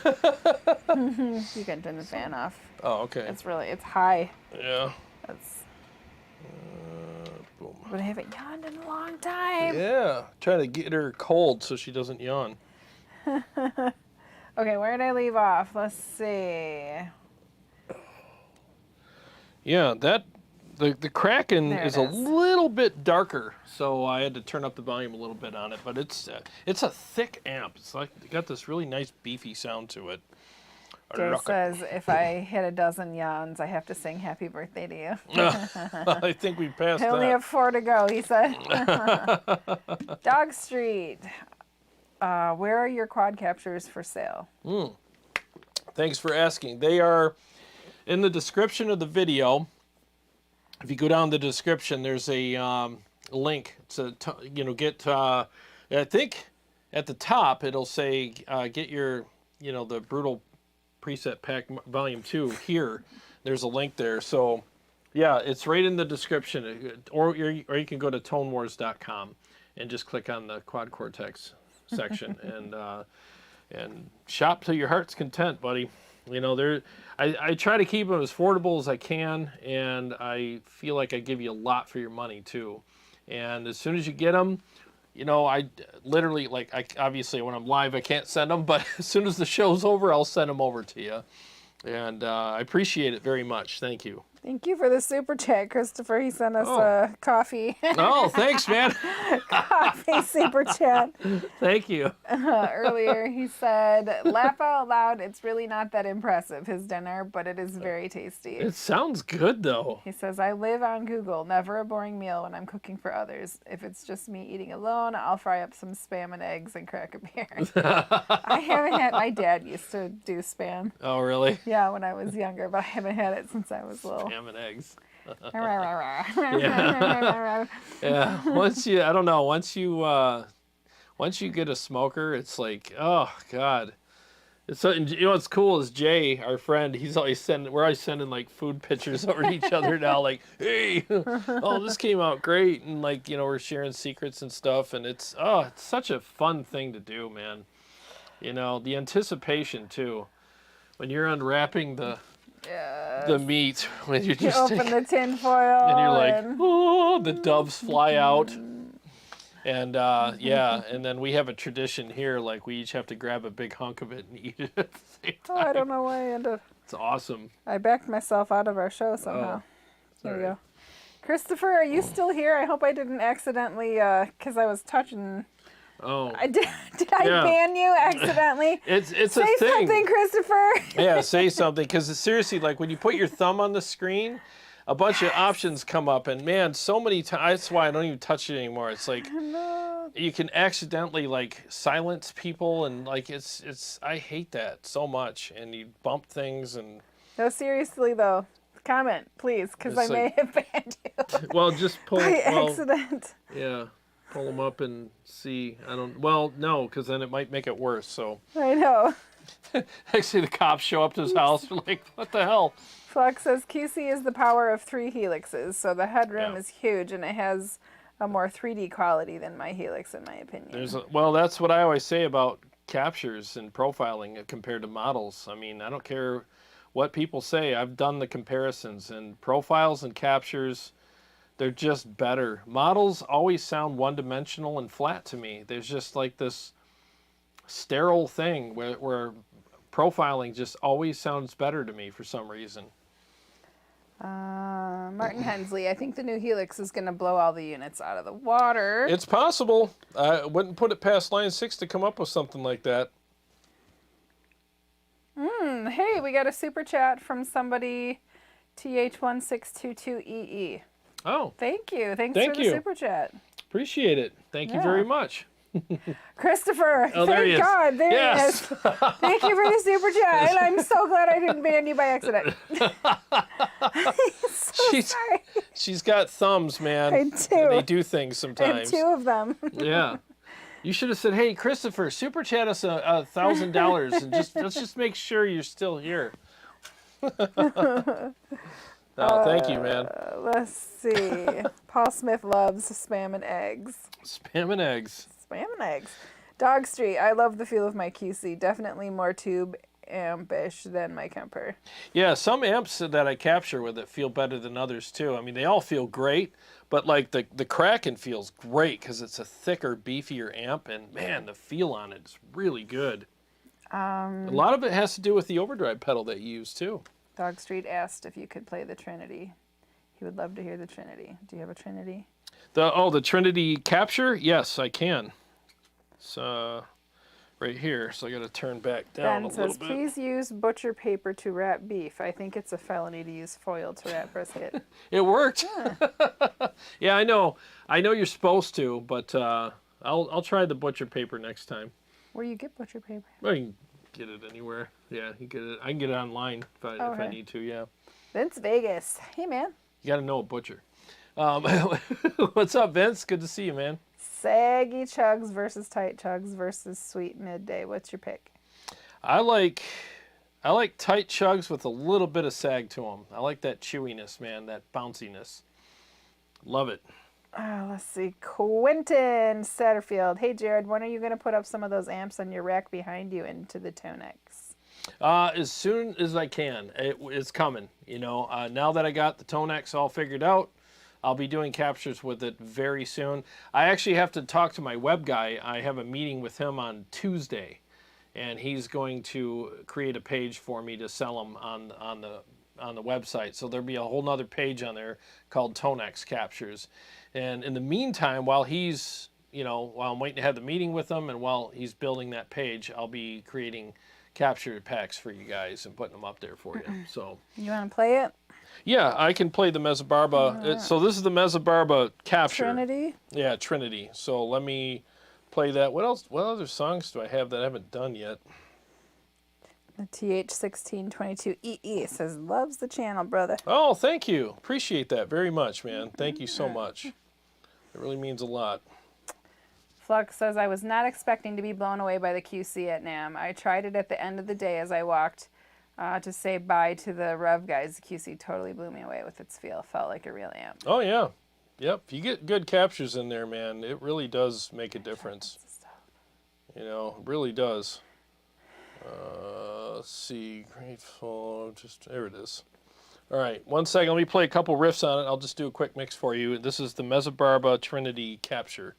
can turn the fan off. Oh, okay. It's high. Yeah. That's. Boom. But I haven't yawned in a long time. Yeah. Try to get her cold so she doesn't yawn. Okay, where did I leave off? Let's see. Yeah, the Kraken There it is a is. little bit darker, so I had to turn up the volume a little bit on it. But it's a thick amp. It's like it got this really nice beefy sound to it. Jay says if I hit a dozen yawns, I have to sing "Happy Birthday" to you. I think we passed I only that. have 4 to go, he said. Dog Street. Where are your quad captures for sale? Thanks for asking. They are in the description of the video. If you go down the description, there's a link to get. I think at the top it'll say get your the Brutal Preset Pack Volume 2 here. There's a link there. So yeah, it's right in the description. Or you can go to tonewars.com and just click on the Quad Cortex section and shop till your heart's content, buddy. I try to keep them as affordable as I can, and I feel like I give you a lot for your money too. And as soon as you get them, I literally obviously when I'm live I can't send them, but as soon as the show's over, I'll send them over to you. And I appreciate it very much. Thank you. Thank you for the super chat, Christopher. He sent us coffee. Oh, thanks, man. Coffee super chat. Thank you. Earlier, he said, laugh out loud. It's really not that impressive, his dinner, but it is very tasty. It sounds good, though. He says, I live on Google. Never a boring meal when I'm cooking for others. If it's just me eating alone, I'll fry up some Spam and eggs and crack a beer. I haven't had, my dad used to do Spam. Oh, really? Yeah, when I was younger, but I haven't had it since I was little. Ham and eggs. Yeah. Yeah. Once you get a smoker, it's like, oh God. It's what's cool is Jay, our friend, we're always sending like food pictures over to each other now, like, hey, oh, this came out great, and like, we're sharing secrets and stuff, and it's such a fun thing to do, man. The anticipation too, when you're unwrapping the meat, when you just open the tin foil and you're like, oh, the doves fly out. And and then we have a tradition here, like we each have to grab a big hunk of it and eat it at the same time. I don't know why I ended. It's awesome. I backed myself out of our show somehow. There we go. Christopher, are you still here? I hope I didn't accidentally, because I was touching. Oh. Did I ban you accidentally? It's a Say thing. something, Christopher. Yeah, say something, because seriously, like when you put your thumb on the screen, a bunch of options come up, and man, so many times. That's why I don't even touch it anymore. It's like you can accidentally like silence people, and like it's. I hate that so much, and you bump things and. No, seriously though, comment please, because I may have banned you. Well, just pull by accident. Yeah, pull them up and see. Well, no, because then it might make it worse. So. I know. Actually, the cops show up to his house. They're like, "What the hell?" Flux says QC is the power of 3 helixes, so the headroom is huge and it has a more 3D quality than my helix, in my opinion. Well, that's what I always say about captures and profiling compared to models. I mean, I don't care what people say. I've done the comparisons, and profiles and captures, they're just better. Models always sound one-dimensional and flat to me. There's just like this sterile thing where profiling just always sounds better to me for some reason. Martin Hensley, I think the new Helix is going to blow all the units out of the water. It's possible. I wouldn't put it past Line 6 to come up with something like that. Hey, we got a super chat from somebody, TH1622EE. Oh. Thank you. Thanks for the super chat. Appreciate it. Thank you very much. Christopher, oh, thank God, there he is. Thank you for the super chat, and I'm so glad I didn't ban you by accident. Sorry. She's got thumbs, man. I do. They do things sometimes. I have 2 of them. Yeah. You should have said, "Hey, Christopher, super chat us $1,000, and let's just make sure you're still here." Oh, thank you, man. Let's see. Paul Smith loves Spam and eggs. Spam and eggs. Spam eggs. Dog Street. I love the feel of my QC. Definitely more tube ampish than my Kemper. Yeah, some amps that I capture with it feel better than others too. I mean, they all feel great, but like the Kraken feels great because it's a thicker, beefier amp, and man, the feel on it is really good. A lot of it has to do with the overdrive pedal that you use too. Dog Street asked if you could play the Trinity. He would love to hear the Trinity. Do you have a Trinity? The Trinity capture? Yes, I can. It's right here, so I got to turn back down Ben a little says, bit. please use butcher paper to wrap beef. I think it's a felony to use foil to wrap brisket. It worked. Yeah. Yeah, I know. I know you're supposed to, but I'll try the butcher paper next time. Where you get butcher paper? Well, you can get it anywhere. Yeah, you get it. I can get it online if I need to. Yeah. Vince Vegas. Hey, man. You got to know a butcher. What's up, Vince? Good to see you, man. Saggy chugs versus tight chugs versus sweet midday. What's your pick? I like tight chugs with a little bit of sag to them. I like that chewiness, man, that bounciness. Love it. Let's see. Quentin Satterfield. Hey, Jared, when are you going to put up some of those amps on your rack behind you into the Tonex? As soon as I can. It's coming. You know, now that I got the Tonex all figured out, I'll be doing captures with it very soon. I actually have to talk to my web guy. I have a meeting with him on Tuesday, and he's going to create a page for me to sell them on the website. So there'll be a whole nother page on there called Tonex Captures. And in the meantime, while he's, while I'm waiting to have the meeting with him and while he's building that page, I'll be creating capture packs for you guys and putting them up there for you. So you want to play it? Yeah, I can play the Mesa Barba. So this is the Mesa Barba capture. Trinity? Yeah, Trinity. So let me play that. What else? What other songs do I have that I haven't done yet? The TH1622EE says, loves the channel, brother. Oh, thank you. Appreciate that very much, man. Thank you so much. It really means a lot. Flux says, I was not expecting to be blown away by the QC at NAMM. I tried it at the end of the day as I walked to say bye to the Rev guys. The QC totally blew me away with its feel. Felt like a real amp. Oh, yeah. Yep. If you get good captures in there, man, it really does make a difference. It really does. Let's see. Grateful. There it is. All right. 1 second. Let me play a couple riffs on it. I'll just do a quick mix for you. This is the Mesa Barba Trinity capture.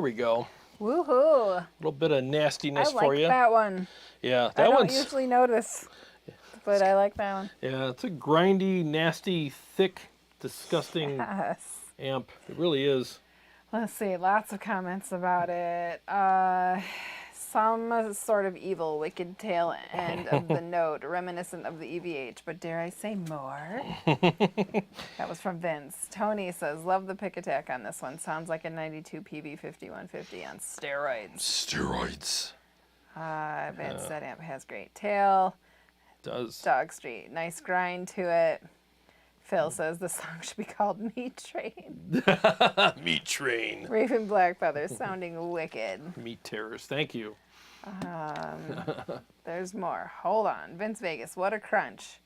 we go. Woohoo! A little bit of nastiness I like for you. that one. Yeah, I that don't one's. usually notice, but I like that one. Yeah, it's a grindy, nasty, thick, disgusting Yes. amp. It really is. Let's see, lots of comments about it. Some sort of evil, wicked tail end of the note, reminiscent of the EVH, but dare I say more? That was from Vince. Tony says, love the pick attack on this one. Sounds like a 92 PB 5150 on steroids. Steroids. Vince, that amp has great tail. Does. Dog Street, nice grind to it. Phil says the song should be called Meat Train. Meat Train. Raven Blackfeather sounding wicked. Meat Terrors. Thank you. There's more. Hold on. Vince Vegas, what a crunch.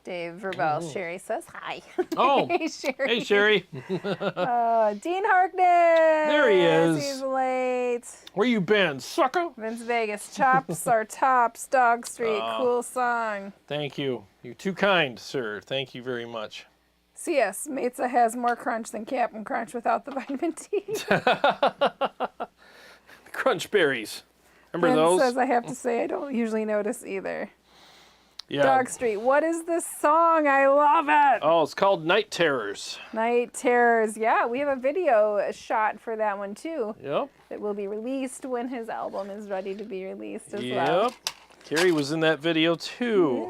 Dave Verbel, Sherry says hi. Oh, hey, Sherry. Hey, Sherry. Dean Harkness. There he is. He's late. Where you been, sucker? Vince Vegas, chops are tops. Dog Street, cool song. Thank you. You're too kind, sir. Thank you very much. CS, Mesa has more crunch than Captain Crunch without the vitamin T. Crunch berries. Remember Vince those? says, I have to say, I don't usually notice either. Yeah. Dog Street, what is this song? I love it. Oh, it's called Night Terrors. Night Terrors. Yeah, we have a video shot for that one too. Yep. That will be released when his album is ready to be released as well. Yep. Carrie was in that video too.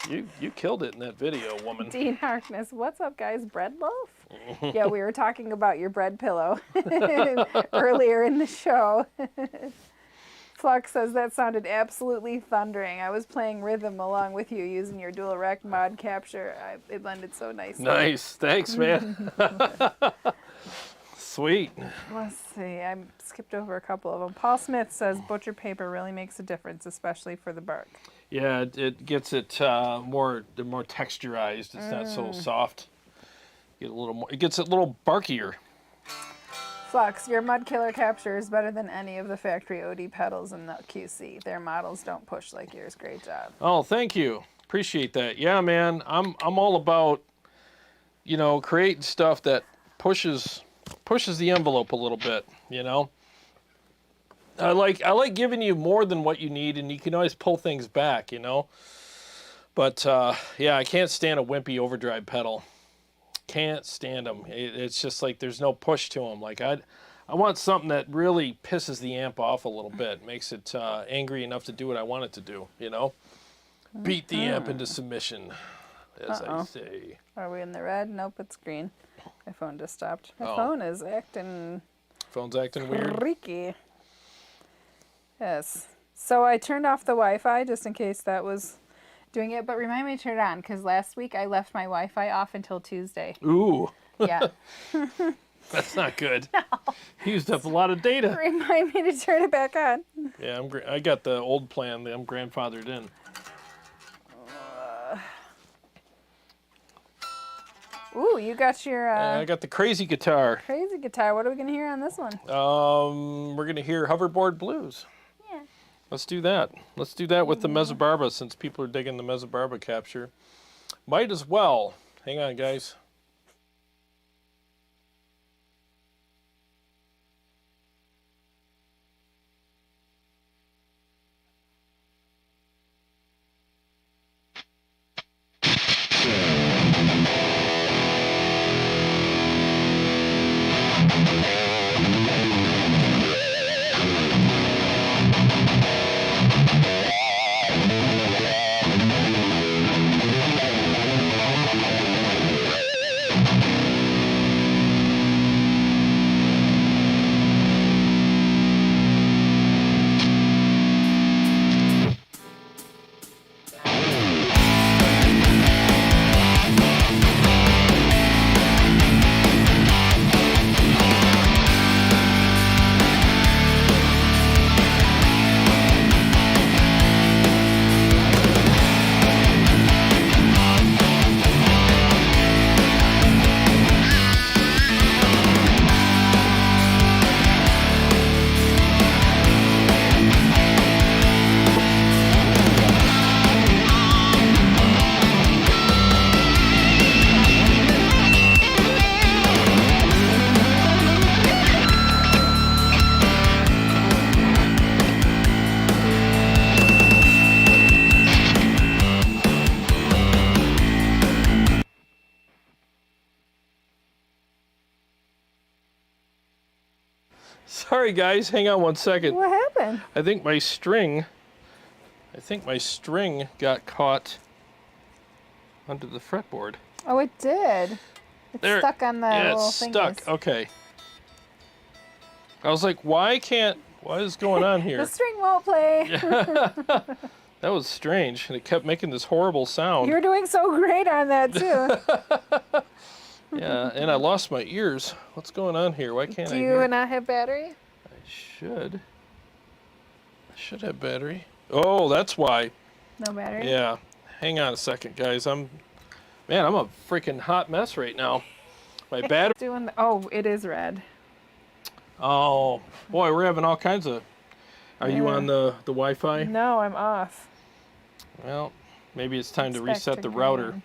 Yeah. You killed it in that video, woman. Dean Harkness, what's up, guys? Bread loaf? Yeah, we were talking about your bread pillow earlier in the show. Flux says that sounded absolutely thundering. I was playing rhythm along with you using your dual rack mod capture. It blended so nicely. Nice. Thanks, man. Sweet. Let's see. I skipped over a couple of them. Paul Smith says butcher paper really makes a difference, especially for the bark. Yeah, it gets it more texturized. It's not so soft. Get a little more. It gets it a little barkier. Flux, your Mud Killer capture is better than any of the factory OD pedals in the QC. Their models don't push like yours. Great job. Oh, thank you. Appreciate that. Yeah, man. I'm all about, creating stuff that pushes the envelope a little bit, I like giving you more than what you need, and you can always pull things back, But yeah, I can't stand a wimpy overdrive pedal. Can't stand them. It's just like there's no push to them. Like I want something that really pisses the amp off a little bit, makes it angry enough to do what I want it to do. Beat the amp into submission, as I say. Are we in the red? Nope, it's green. My phone just stopped. My phone is acting. Phone's acting weird. Freaky. Yes. So I turned off the Wi-Fi just in case that was doing it, but remind me to turn it on because last week I left my Wi-Fi off until Tuesday. Ooh. Yeah. That's not good. No. You used up a lot of data. Remind me to turn it back on. Yeah, I got the old plan that I'm grandfathered in. Ooh, you got your... I got the crazy guitar. Crazy guitar. What are we going to hear on this one? We're going to hear Hoverboard Blues. Yeah. Let's do that. Let's do that with the Mesa Barba since people are digging the Mesa Barba capture. Might as well. Hang on, guys. All right, guys, hang on one second. What happened? I think my string got caught under the fretboard. Oh, it did. It's There, stuck on the yeah, little it's stuck. thingies. Okay. I was like, what is going on The here? string won't play. That was strange, and it kept making this horrible sound. You're doing so great on that too. Yeah, and I lost my ears. What's going on here? Why can't I Do hear? you not have battery? I should have battery. Oh, that's why. No battery? Yeah. Hang on a second, guys. Man, I'm a freaking hot mess right now. My battery. Oh, it is red. Oh, boy, we're having all kinds of. Are you on the Wi-Fi? No, I'm off. Well, maybe it's time to It's back reset to the green. router.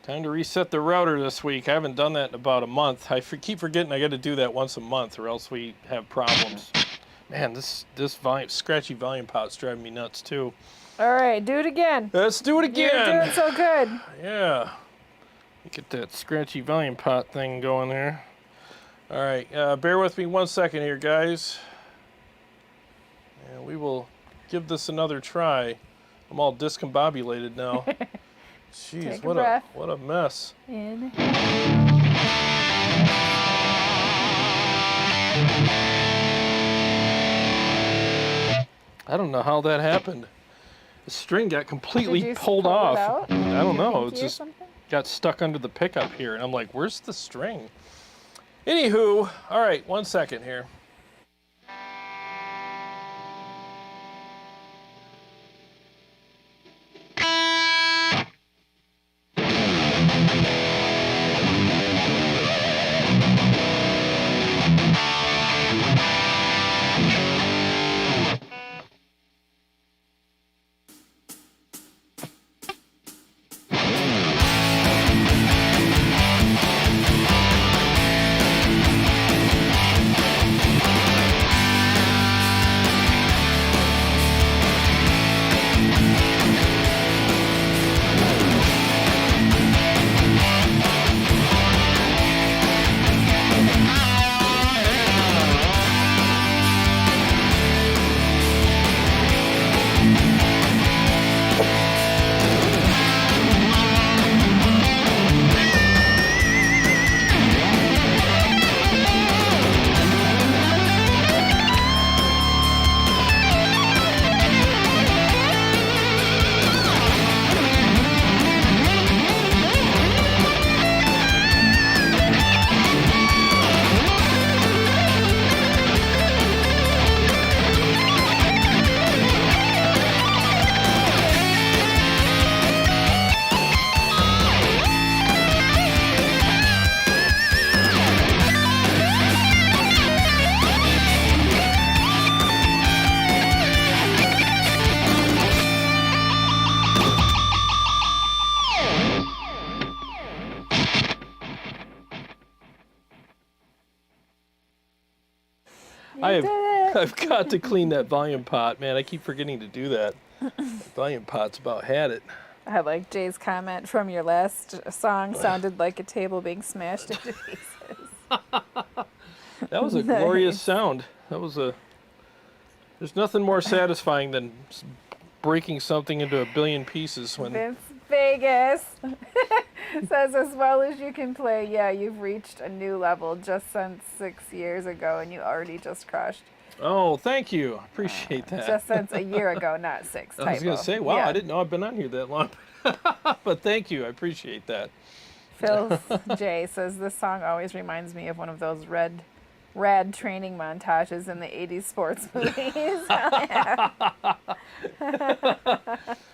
Time to reset the router this week. I haven't done that in about a month. I keep forgetting I got to do that once a month, or else we have problems. Man, this scratchy volume pot's driving me nuts too. All right, do it again. Let's do it again. You're doing so good. Yeah. Get that scratchy volume pot thing going there. All right, bear with me 1 second here, guys. And we will give this another try. I'm all discombobulated now. Jeez, Take a breath. what a mess. In. I don't know how that happened. The string got completely Did you pulled pull it off. out? I don't know. Pinky It's or just something? got stuck under the pickup here, and I'm like, where's the string? Anywho, all right, 1 second here. I've got to clean that volume pot, man. I keep forgetting to do that. Volume pot's about had it. I like Jay's comment from your last song. Sounded like a table being smashed into pieces. That was a glorious sound. That was a. There's nothing more satisfying than breaking something into a billion pieces when. Vince Vegas says, as well as you can play, yeah, you've reached a new level just since 6 years ago, and you already just crushed. Oh, thank you. Appreciate that. Just since a year ago, not six. I was going to say, wow, Yeah. I didn't know I've been on here that long. But thank you. I appreciate that. Phil J says, this song always reminds me of one of those rad training montages in the 80s sports movies.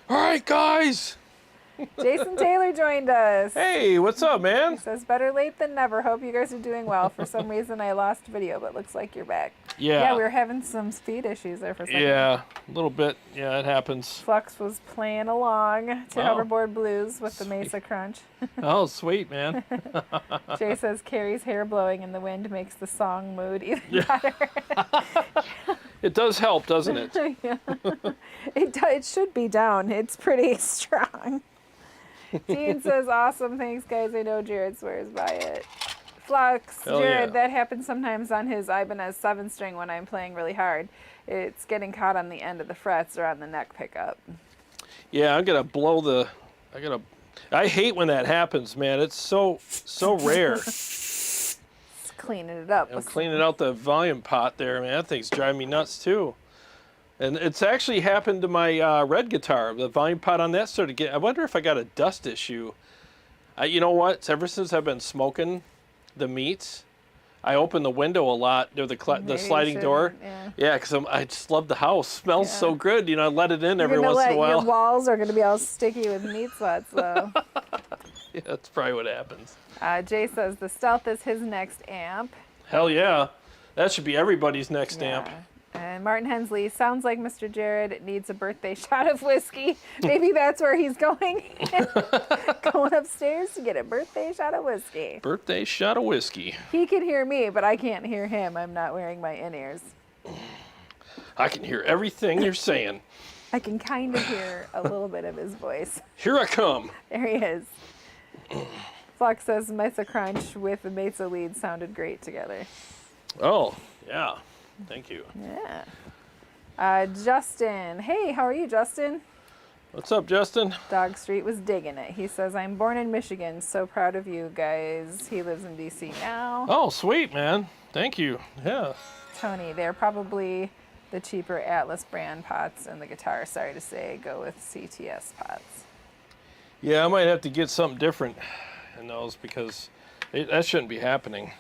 All right, guys. Jason Taylor joined us. Hey, what's up, man? He says, better late than never. Hope you guys are doing well. For some reason, I lost video, but looks like you're back. Yeah. We were having some speed issues there for a second. Yeah, a little bit. Yeah, it happens. Flux was playing along to Oh. Hoverboard Blues with the Mesa Crunch. Oh, sweet, man. Jay says, Carrie's hair blowing in the wind makes the song mood even better. It does help, doesn't it? Yeah. It should be down. It's pretty strong. Dean says, awesome. Thanks, guys. I know Jared swears by it. Flux, Hell Jarrod, yeah. that happens sometimes on his Ibanez 7-string when I'm playing really hard. It's getting caught on the end of the frets or on the neck pickup. Yeah, I'm gonna blow the. I hate when that happens, man. It's so rare. Just cleaning it up. I'm cleaning out the volume pot there, man. That thing's driving me nuts too. And it's actually happened to my red guitar. The volume pot on that started getting. I wonder if I got a dust issue. You know what? Ever since I've been smoking the meats, I open the window a lot. The sliding door. Yeah, because I just love the house. Smells so good. You know, I let it in every once in a while. Your walls are going to be all sticky with meat sweats, though. Yeah, that's probably what happens. Jay says the Stealth is his next amp. Hell yeah. That should be everybody's next amp. And Martin Hensley, sounds like Mr. Jarrod needs a birthday shot of whiskey. Maybe that's where he's going. Going upstairs to get a birthday shot of whiskey. Birthday shot of whiskey. He can hear me, but I can't hear him. I'm not wearing my in-ears. I can hear everything you're saying. I can kind of hear a little bit of his voice. Here I come. There he is. Flux says Mesa Crunch with the Mesa lead sounded great together. Oh, yeah. Thank you. Yeah. Justin. Hey, how are you, Justin? What's up, Justin? Dog Street was digging it. He says, I'm born in Michigan. So proud of you guys. He lives in D.C. now. Oh, sweet, man. Thank you. Yeah. Tony, they're probably the cheaper Atlas brand pots, and the guitar, sorry to say, go with CTS pots. Yeah, I might have to get something different in those because that shouldn't be happening.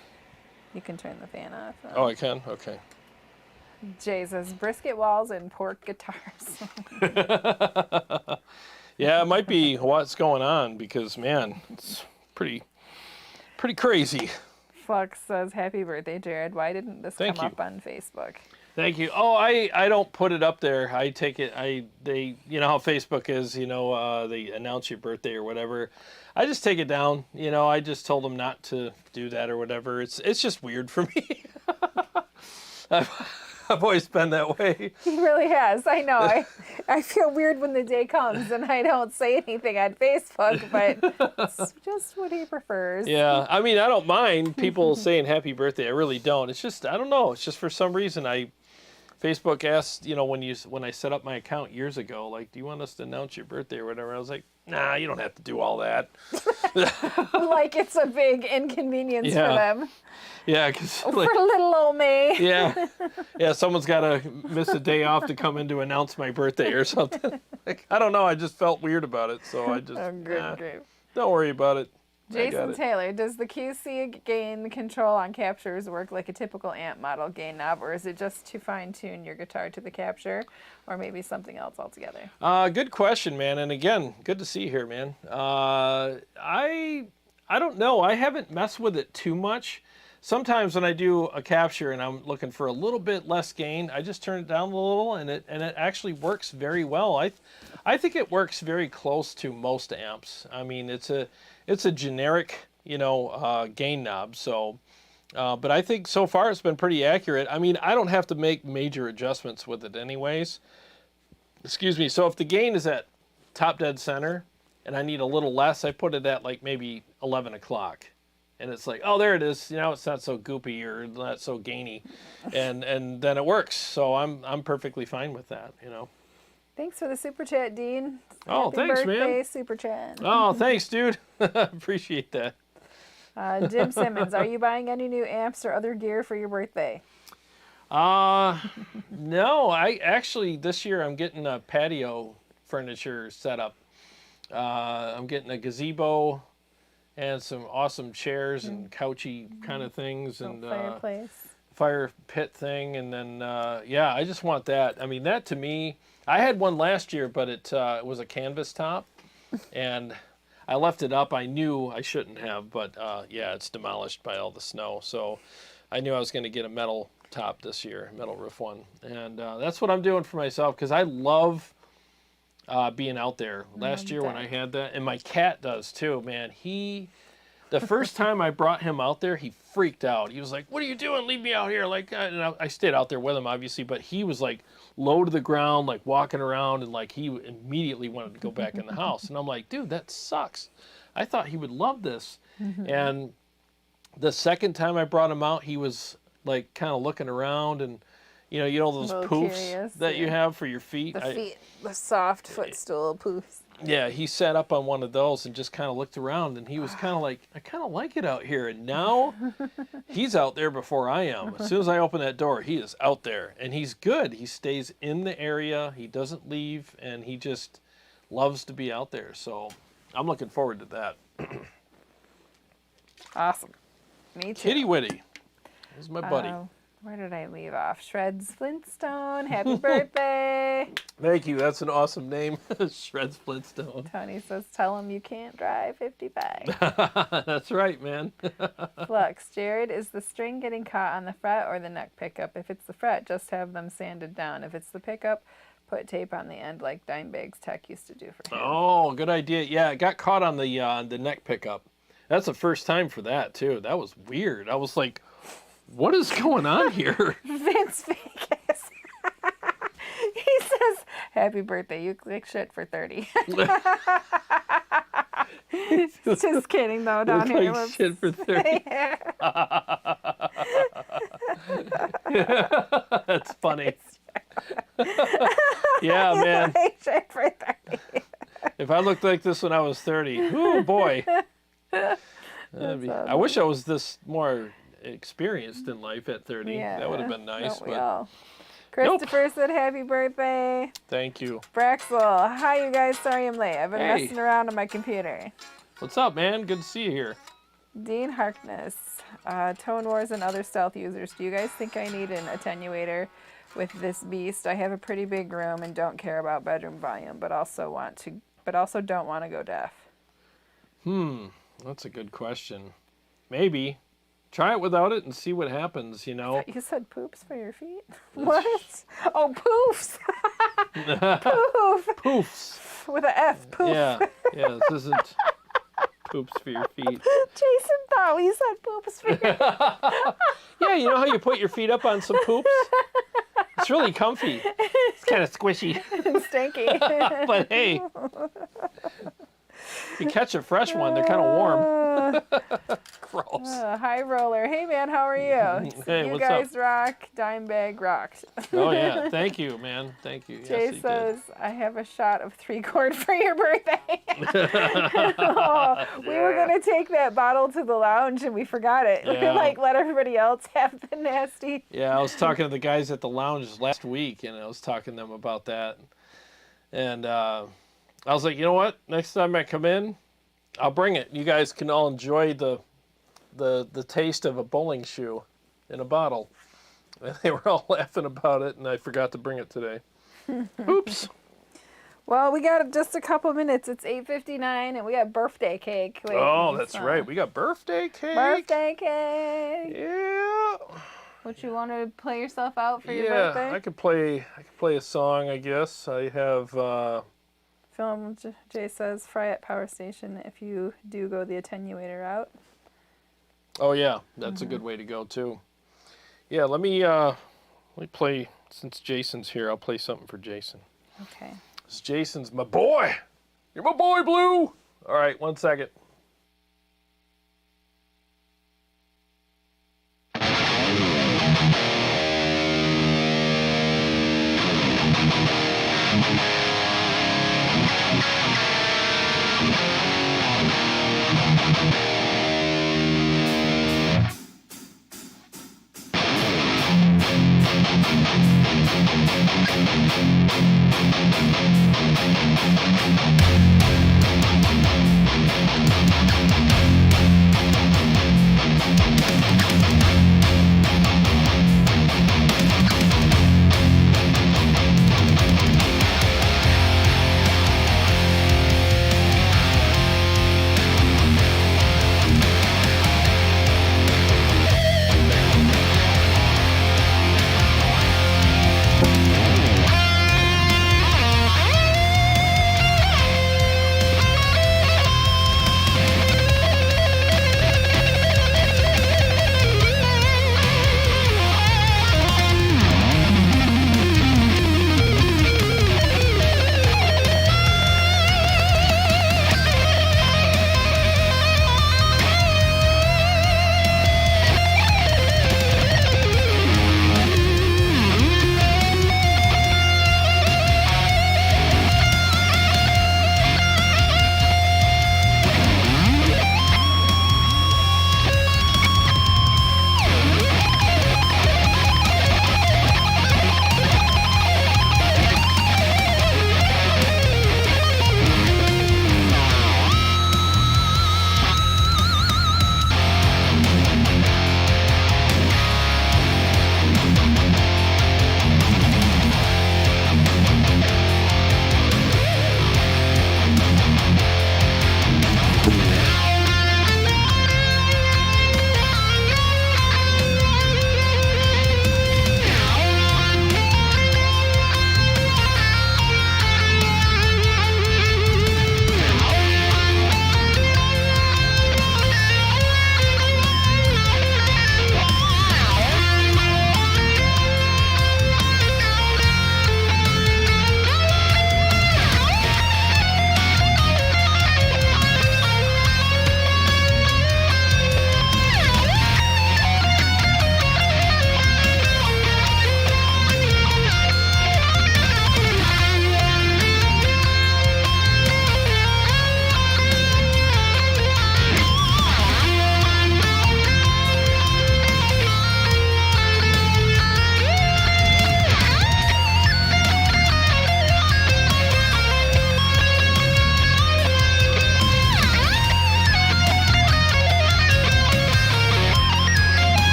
You can turn the fan off. Oh, I can? Okay. Jay says, brisket walls and pork guitars. Yeah, it might be what's going on because, man, it's pretty crazy. Flux says, happy birthday, Jarrod. Why didn't this Thank come you. up on Facebook? Thank you. Oh, I don't put it up there. I take it. They you know how Facebook is. You know, they announce your birthday or whatever. I just take it down. You know, I just told them not to do that or whatever. It's just weird for me. I've always been that way. He really has. I know. I feel weird when the day comes and I don't say anything on Facebook, but it's just what he prefers. Yeah, I mean, I don't mind people saying happy birthday. I really don't. It's just, I don't know. It's just for some reason Facebook asked, you know, when I set up my account years ago, like, do you want us to announce your birthday or whatever? I was like, nah, you don't have to do all that. Like it's a big inconvenience for them. Yeah, because for little old me. Yeah, someone's got to miss a day off to come in to announce my birthday or something. Like, I don't know. I just felt weird about it, so I just don't worry about it. Jason Taylor, does the QC gain control on captures work like a typical amp model gain knob, or is it just to fine-tune your guitar to the capture, or maybe something else altogether? Good question, man. And again, good to see you here, man. I don't know. I haven't messed with it too much. Sometimes when I do a capture and I'm looking for a little bit less gain, I just turn it down a little, and it actually works very well. I think it works very close to most amps. I mean, it's a generic, you know, gain knob. So, but I think so far it's been pretty accurate. I mean, I don't have to make major adjustments with it anyways. Excuse me. So if the gain is at top dead center and I need a little less, I put it at like maybe 11 o'clock. And it's like, oh, there it is. You know, it's not so goopy or not so gainy, and then it works. So I'm perfectly fine with that. You know. Thanks for the super chat, Dean. Oh, Happy thanks, birthday, man. Super chat. Oh, thanks, dude. Appreciate that. Jim Simmons, are you buying any new amps or other gear for your birthday? No. I actually this year I'm getting a patio furniture set up. I'm getting a gazebo. And some awesome chairs and couchy kind of things, and fireplace, fire pit thing, and then yeah, I just want that. I mean, that to me, I had one last year, but it was a canvas top, and I left it up. I knew I shouldn't have, but yeah, it's demolished by all the snow. So I knew I was going to get a metal top this year, metal roof one, and that's what I'm doing for myself because I love. Being out there last year when I had that, and my cat does too, man. The first time I brought him out there, he freaked out. He was like, "What are you doing? Leave me out here!" Like, and I stayed out there with him, obviously, but he was like low to the ground, like walking around, and like he immediately wanted to go back in the house. And I'm like, "Dude, that sucks." I thought he would love this, and The second time I brought him out, he was like kind of looking around, and you know those poofs curious, that you have for your feet. The soft footstool poofs. Yeah, he sat up on one of those and just kind of looked around, and he was kind of like, I kind of like it out here. And now he's out there before I am. As soon as I open that door, he is out there, and he's good. He stays in the area. He doesn't leave, and he just loves to be out there. So I'm looking forward to that. Awesome. Me too. Kitty Witty. This is my buddy. Where did I leave off? Shreds Flintstone. Happy birthday. Thank you. That's an awesome name. Shreds Flintstone. Tony says, tell him you can't drive 55. That's right, man. Flux. Jared, is the string getting caught on the fret or the neck pickup? If it's the fret, just have them sanded down. If it's the pickup, put tape on the end like Dimebag's Tech used to do for him. Oh, good idea. Yeah, it got caught on the neck pickup. That's the first time for that, too. That was weird. I was like, what is going on here? Vince Vegas. He says, happy birthday. You click shit for 30. Just kidding, though. Down here. Like shit for 30. That's funny. Yeah, man. Shit for 30. If I looked like this when I was 30, oh boy. I wish I was this more experienced in life at 30. Yeah, that would have been nice. Don't we all? Christopher said happy birthday. Thank you. Braxel, hi you guys. Sorry I'm late. I've been messing around on my computer. What's up, man? Good to see you here. Dean Harkness, Tone Wars and other stealth users. Do you guys think I need an attenuator with this beast? I have a pretty big room and don't care about bedroom volume, but also don't want to go deaf. That's a good question. Maybe. Try it without it and see what happens, you know. You said poops for your feet? What? Oh, poofs. Poof. Poofs. With an F, poof. Yeah, this isn't poops for your feet. Jason thought we said poops for your feet. Yeah, you know how you put your feet up on some poops? It's really comfy. It's kind of squishy. And stinky. But hey, if you catch a fresh one, they're kind of warm. Gross. Hi, Roller. Hey, man, how are you? Hey, you what's guys up? rock. Dimebag rocked. Oh, yeah. Thank you, man. Thank you. Jay yes, says, I have a shot of 3-quart for your birthday. Oh, we were going to take that bottle to the lounge and we forgot it. We Yeah. were like, let everybody else have the nasty. Yeah, I was talking to the guys at the lounge last week, and I was talking to them about that. And I was like, you know what? Next time I come in, I'll bring it. You guys can all enjoy the taste of a bowling shoe in a bottle. And they were all laughing about it, and I forgot to bring it today. Oops. Well, we got just a couple minutes. It's 8:59, and we got birthday cake. Oh, that's right. We got birthday cake. Birthday cake. Yeah. What, you want to play yourself out for your birthday? Yeah, I could play a song, I guess. I have Film, Jay says, fry at power station if you do go the attenuator route. Oh yeah, that's a good way to go too. Yeah, let me play, since Jason's here, I'll play something for Jason. Okay. This Jason's my boy. You're my boy, Blue. All right, 1 second.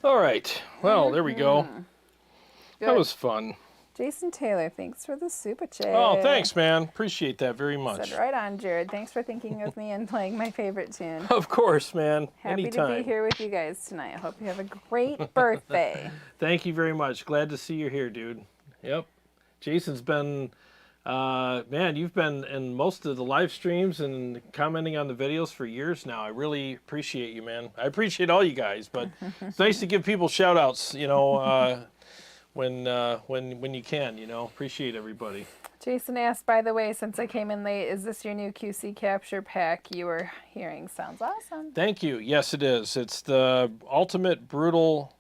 All right. Well, there we go. Good. That was fun. Jason Taylor, thanks for the super chat. Oh, thanks, man. Appreciate that very much. Said right on, Jared. Thanks for thinking of me and playing my favorite tune. Of course, man. Happy Anytime. to be here with you guys tonight. I hope you have a great birthday. Thank you very much. Glad to see you here, dude. Yep. Jason's been, man, you've been in most of the live streams and commenting on the videos for years now. I really appreciate you, man. I appreciate all you guys, but it's nice to give people shout outs, you know, when you can, you know. Appreciate everybody. Jason asked, by the way, since I came in late, is this your new QC capture pack you were hearing? Sounds awesome. Thank you. Yes, it is. It's the Ultimate Brutal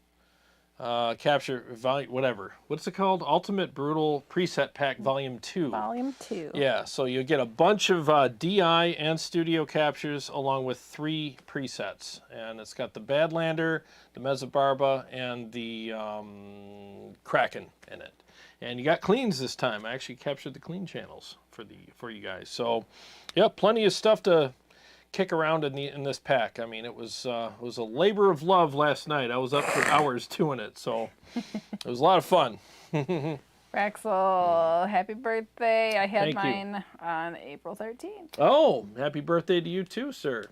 Capture Volume, whatever. What's it called? Ultimate Brutal Preset Pack Volume 2. Volume 2. Yeah, so you get a bunch of DI and studio captures along with 3 presets. And it's got the Badlander, the Mesa Barba, and the Kraken in it. And you got cleans this time. I actually captured the clean channels for you guys. So, yeah, plenty of stuff to kick around in this pack. I mean, it was a labor of love last night. I was up for hours doing it, so it was a lot of fun. Raxel, happy birthday. I had Thank you. mine on April 13th. Oh, happy birthday to you too, sir.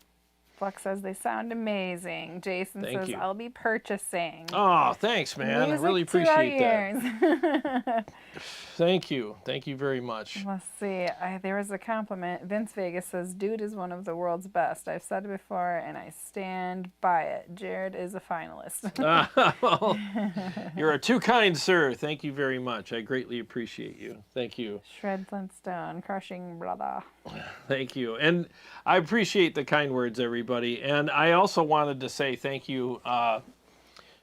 Flex says they sound amazing. Jason Thank says you. I'll be purchasing. Oh, thanks, man. Music I really to our appreciate that. ears. Thank you. Thank you very much. Let's see. there was a compliment. Vince Vegas says, dude is one of the world's best. I've said it before, and I stand by it. Jared is a finalist. Well, you're too kind, sir. Thank you very much. I greatly appreciate you. Thank you. Shred Flintstone, crushing brother. Thank you. And I appreciate the kind words, everybody. And I also wanted to say thank you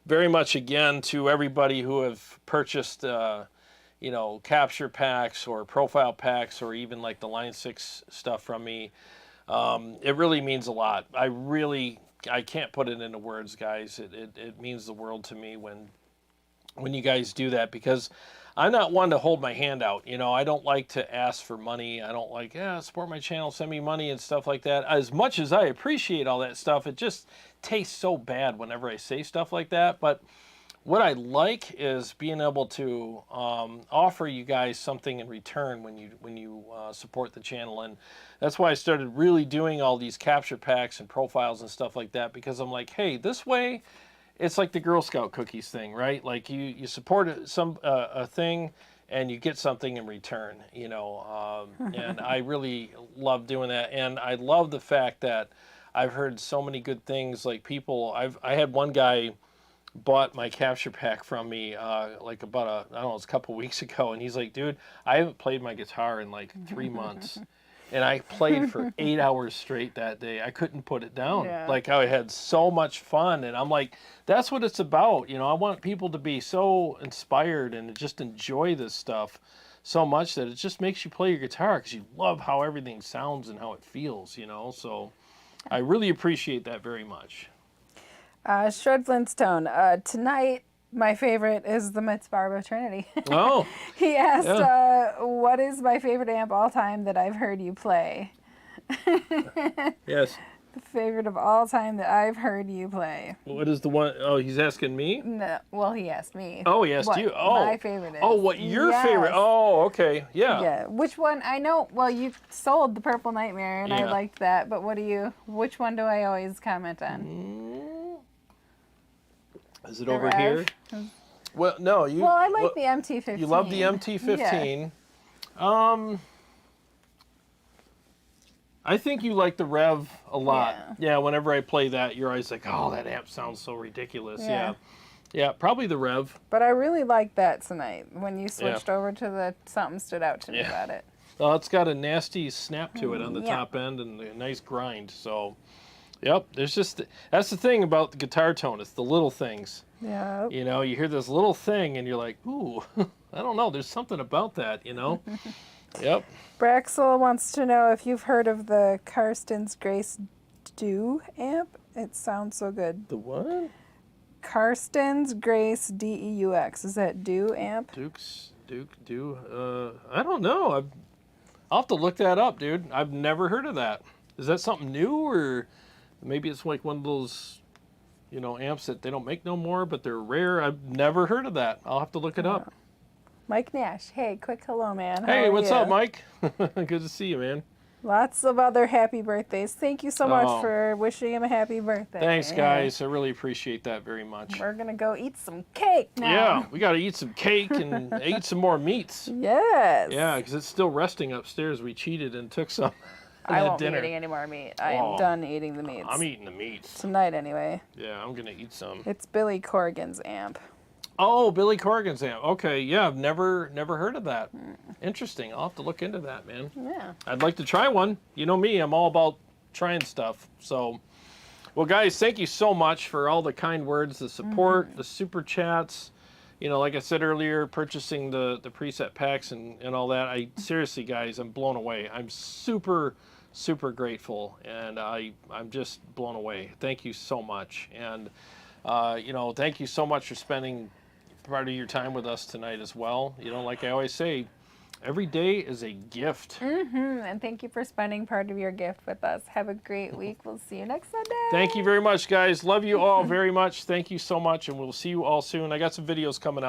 very much again to everybody who have purchased you know, capture packs or profile packs or even like the Line 6 stuff from me. It really means a lot. I can't put it into words, guys. It means the world to me when you guys do that, because I'm not one to hold my hand out. You know, I don't like to ask for money. I don't like, support my channel, send me money and stuff like that. As much as I appreciate all that stuff, it just tastes so bad whenever I say stuff like that. But what I like is being able to offer you guys something in return when you support the channel, and that's why I started really doing all these capture packs and profiles and stuff like that, because I'm like, hey, this way, it's like the Girl Scout cookies thing, right? Like you support a thing and you get something in return, you know. And I really love doing that, and I love the fact that I've heard so many good things. Like people, I had one guy bought my capture pack from me like about I don't know, it was a couple weeks ago, and he's like, dude, I haven't played my guitar in like 3 months. And I played for 8 hours straight that day. I couldn't put it down. Yeah. Like, I had so much fun. And I'm like, that's what it's about. You know, I want people to be so inspired and just enjoy this stuff so much that it just makes you play your guitar because you love how everything sounds and how it feels, you know. So I really appreciate that very much. Shred Flintstone, tonight my favorite is the Mesa Barba Trinity. Oh. He asked, what is my favorite amp all time that I've heard you play? Yes. The favorite of all time that I've heard you play. What is the one? Oh, he's asking me? No, well, he asked me. Oh, he asked you. Oh. My favorite is. Oh, what your favorite? Oh, okay. Yeah. Yeah. Which one? I know, well, you sold the Purple Nightmare, and I liked that, but which one do I always comment on? Is it over here? Well, no, you. Well, I like the MT-15. You love the MT-15. Yeah. I think you like the Rev a lot. Yeah. Yeah, whenever I play that, you're always like, oh, that amp sounds so ridiculous. Yeah. Yeah, probably the Rev. But I really liked that tonight. When you switched over to the, something stood out to me about it. Well, it's got a nasty snap to it on the top end and a nice grind. So, yep, there's just, that's the thing about the guitar tone. It's the little things. Yeah. You know, you hear this little thing and you're like, ooh, I don't know. There's something about that, you know? Yep. Braxel wants to know if you've heard of the Karsten's Grace Dew amp. It sounds so good. The what? Karsten's Grace DEUX. Is that Dew amp? Dew. I don't know. I'll have to look that up, dude. I've never heard of that. Is that something new, or maybe it's like one of those you know, amps that they don't make no more, but they're rare. I've never heard of that. I'll have to look it up. Mike Nash. Hey, quick hello, man. How Hey, are what's ya? up, Mike? Good to see you, man. Lots of other happy birthdays. Thank you so much Oh. for wishing him a happy birthday. Thanks, guys. I really appreciate that very much. We're going to go eat some cake now. Yeah, we got to eat some cake and eat some more meats. Yes. Yeah, because it's still resting upstairs. We cheated and took some I at won't dinner. be eating any more meat. I am Oh. done eating the meats. I'm eating the meats. Tonight, anyway. Yeah, I'm going to eat some. It's Billy Corgan's amp. Oh, Billy Corgan's amp. Okay, yeah, I've never heard of that. Interesting. I'll have to look into that, man. Yeah. I'd like to try one. You know me, I'm all about trying stuff. So, well, guys, thank you so much for all the kind words, the support, the super chats. You know, like I said earlier, purchasing the preset packs and all that. I seriously, guys, I'm blown away. I'm super grateful, and I'm just blown away. Thank you so much. And, you know, thank you so much for spending part of your time with us tonight as well. You know, like I always say, every day is a gift. And thank you for spending part of your gift with us. Have a great week. We'll see you next Sunday. Thank you very much, guys. Love you all very much. Thank you so much, and we'll see you all soon. I got some videos coming out.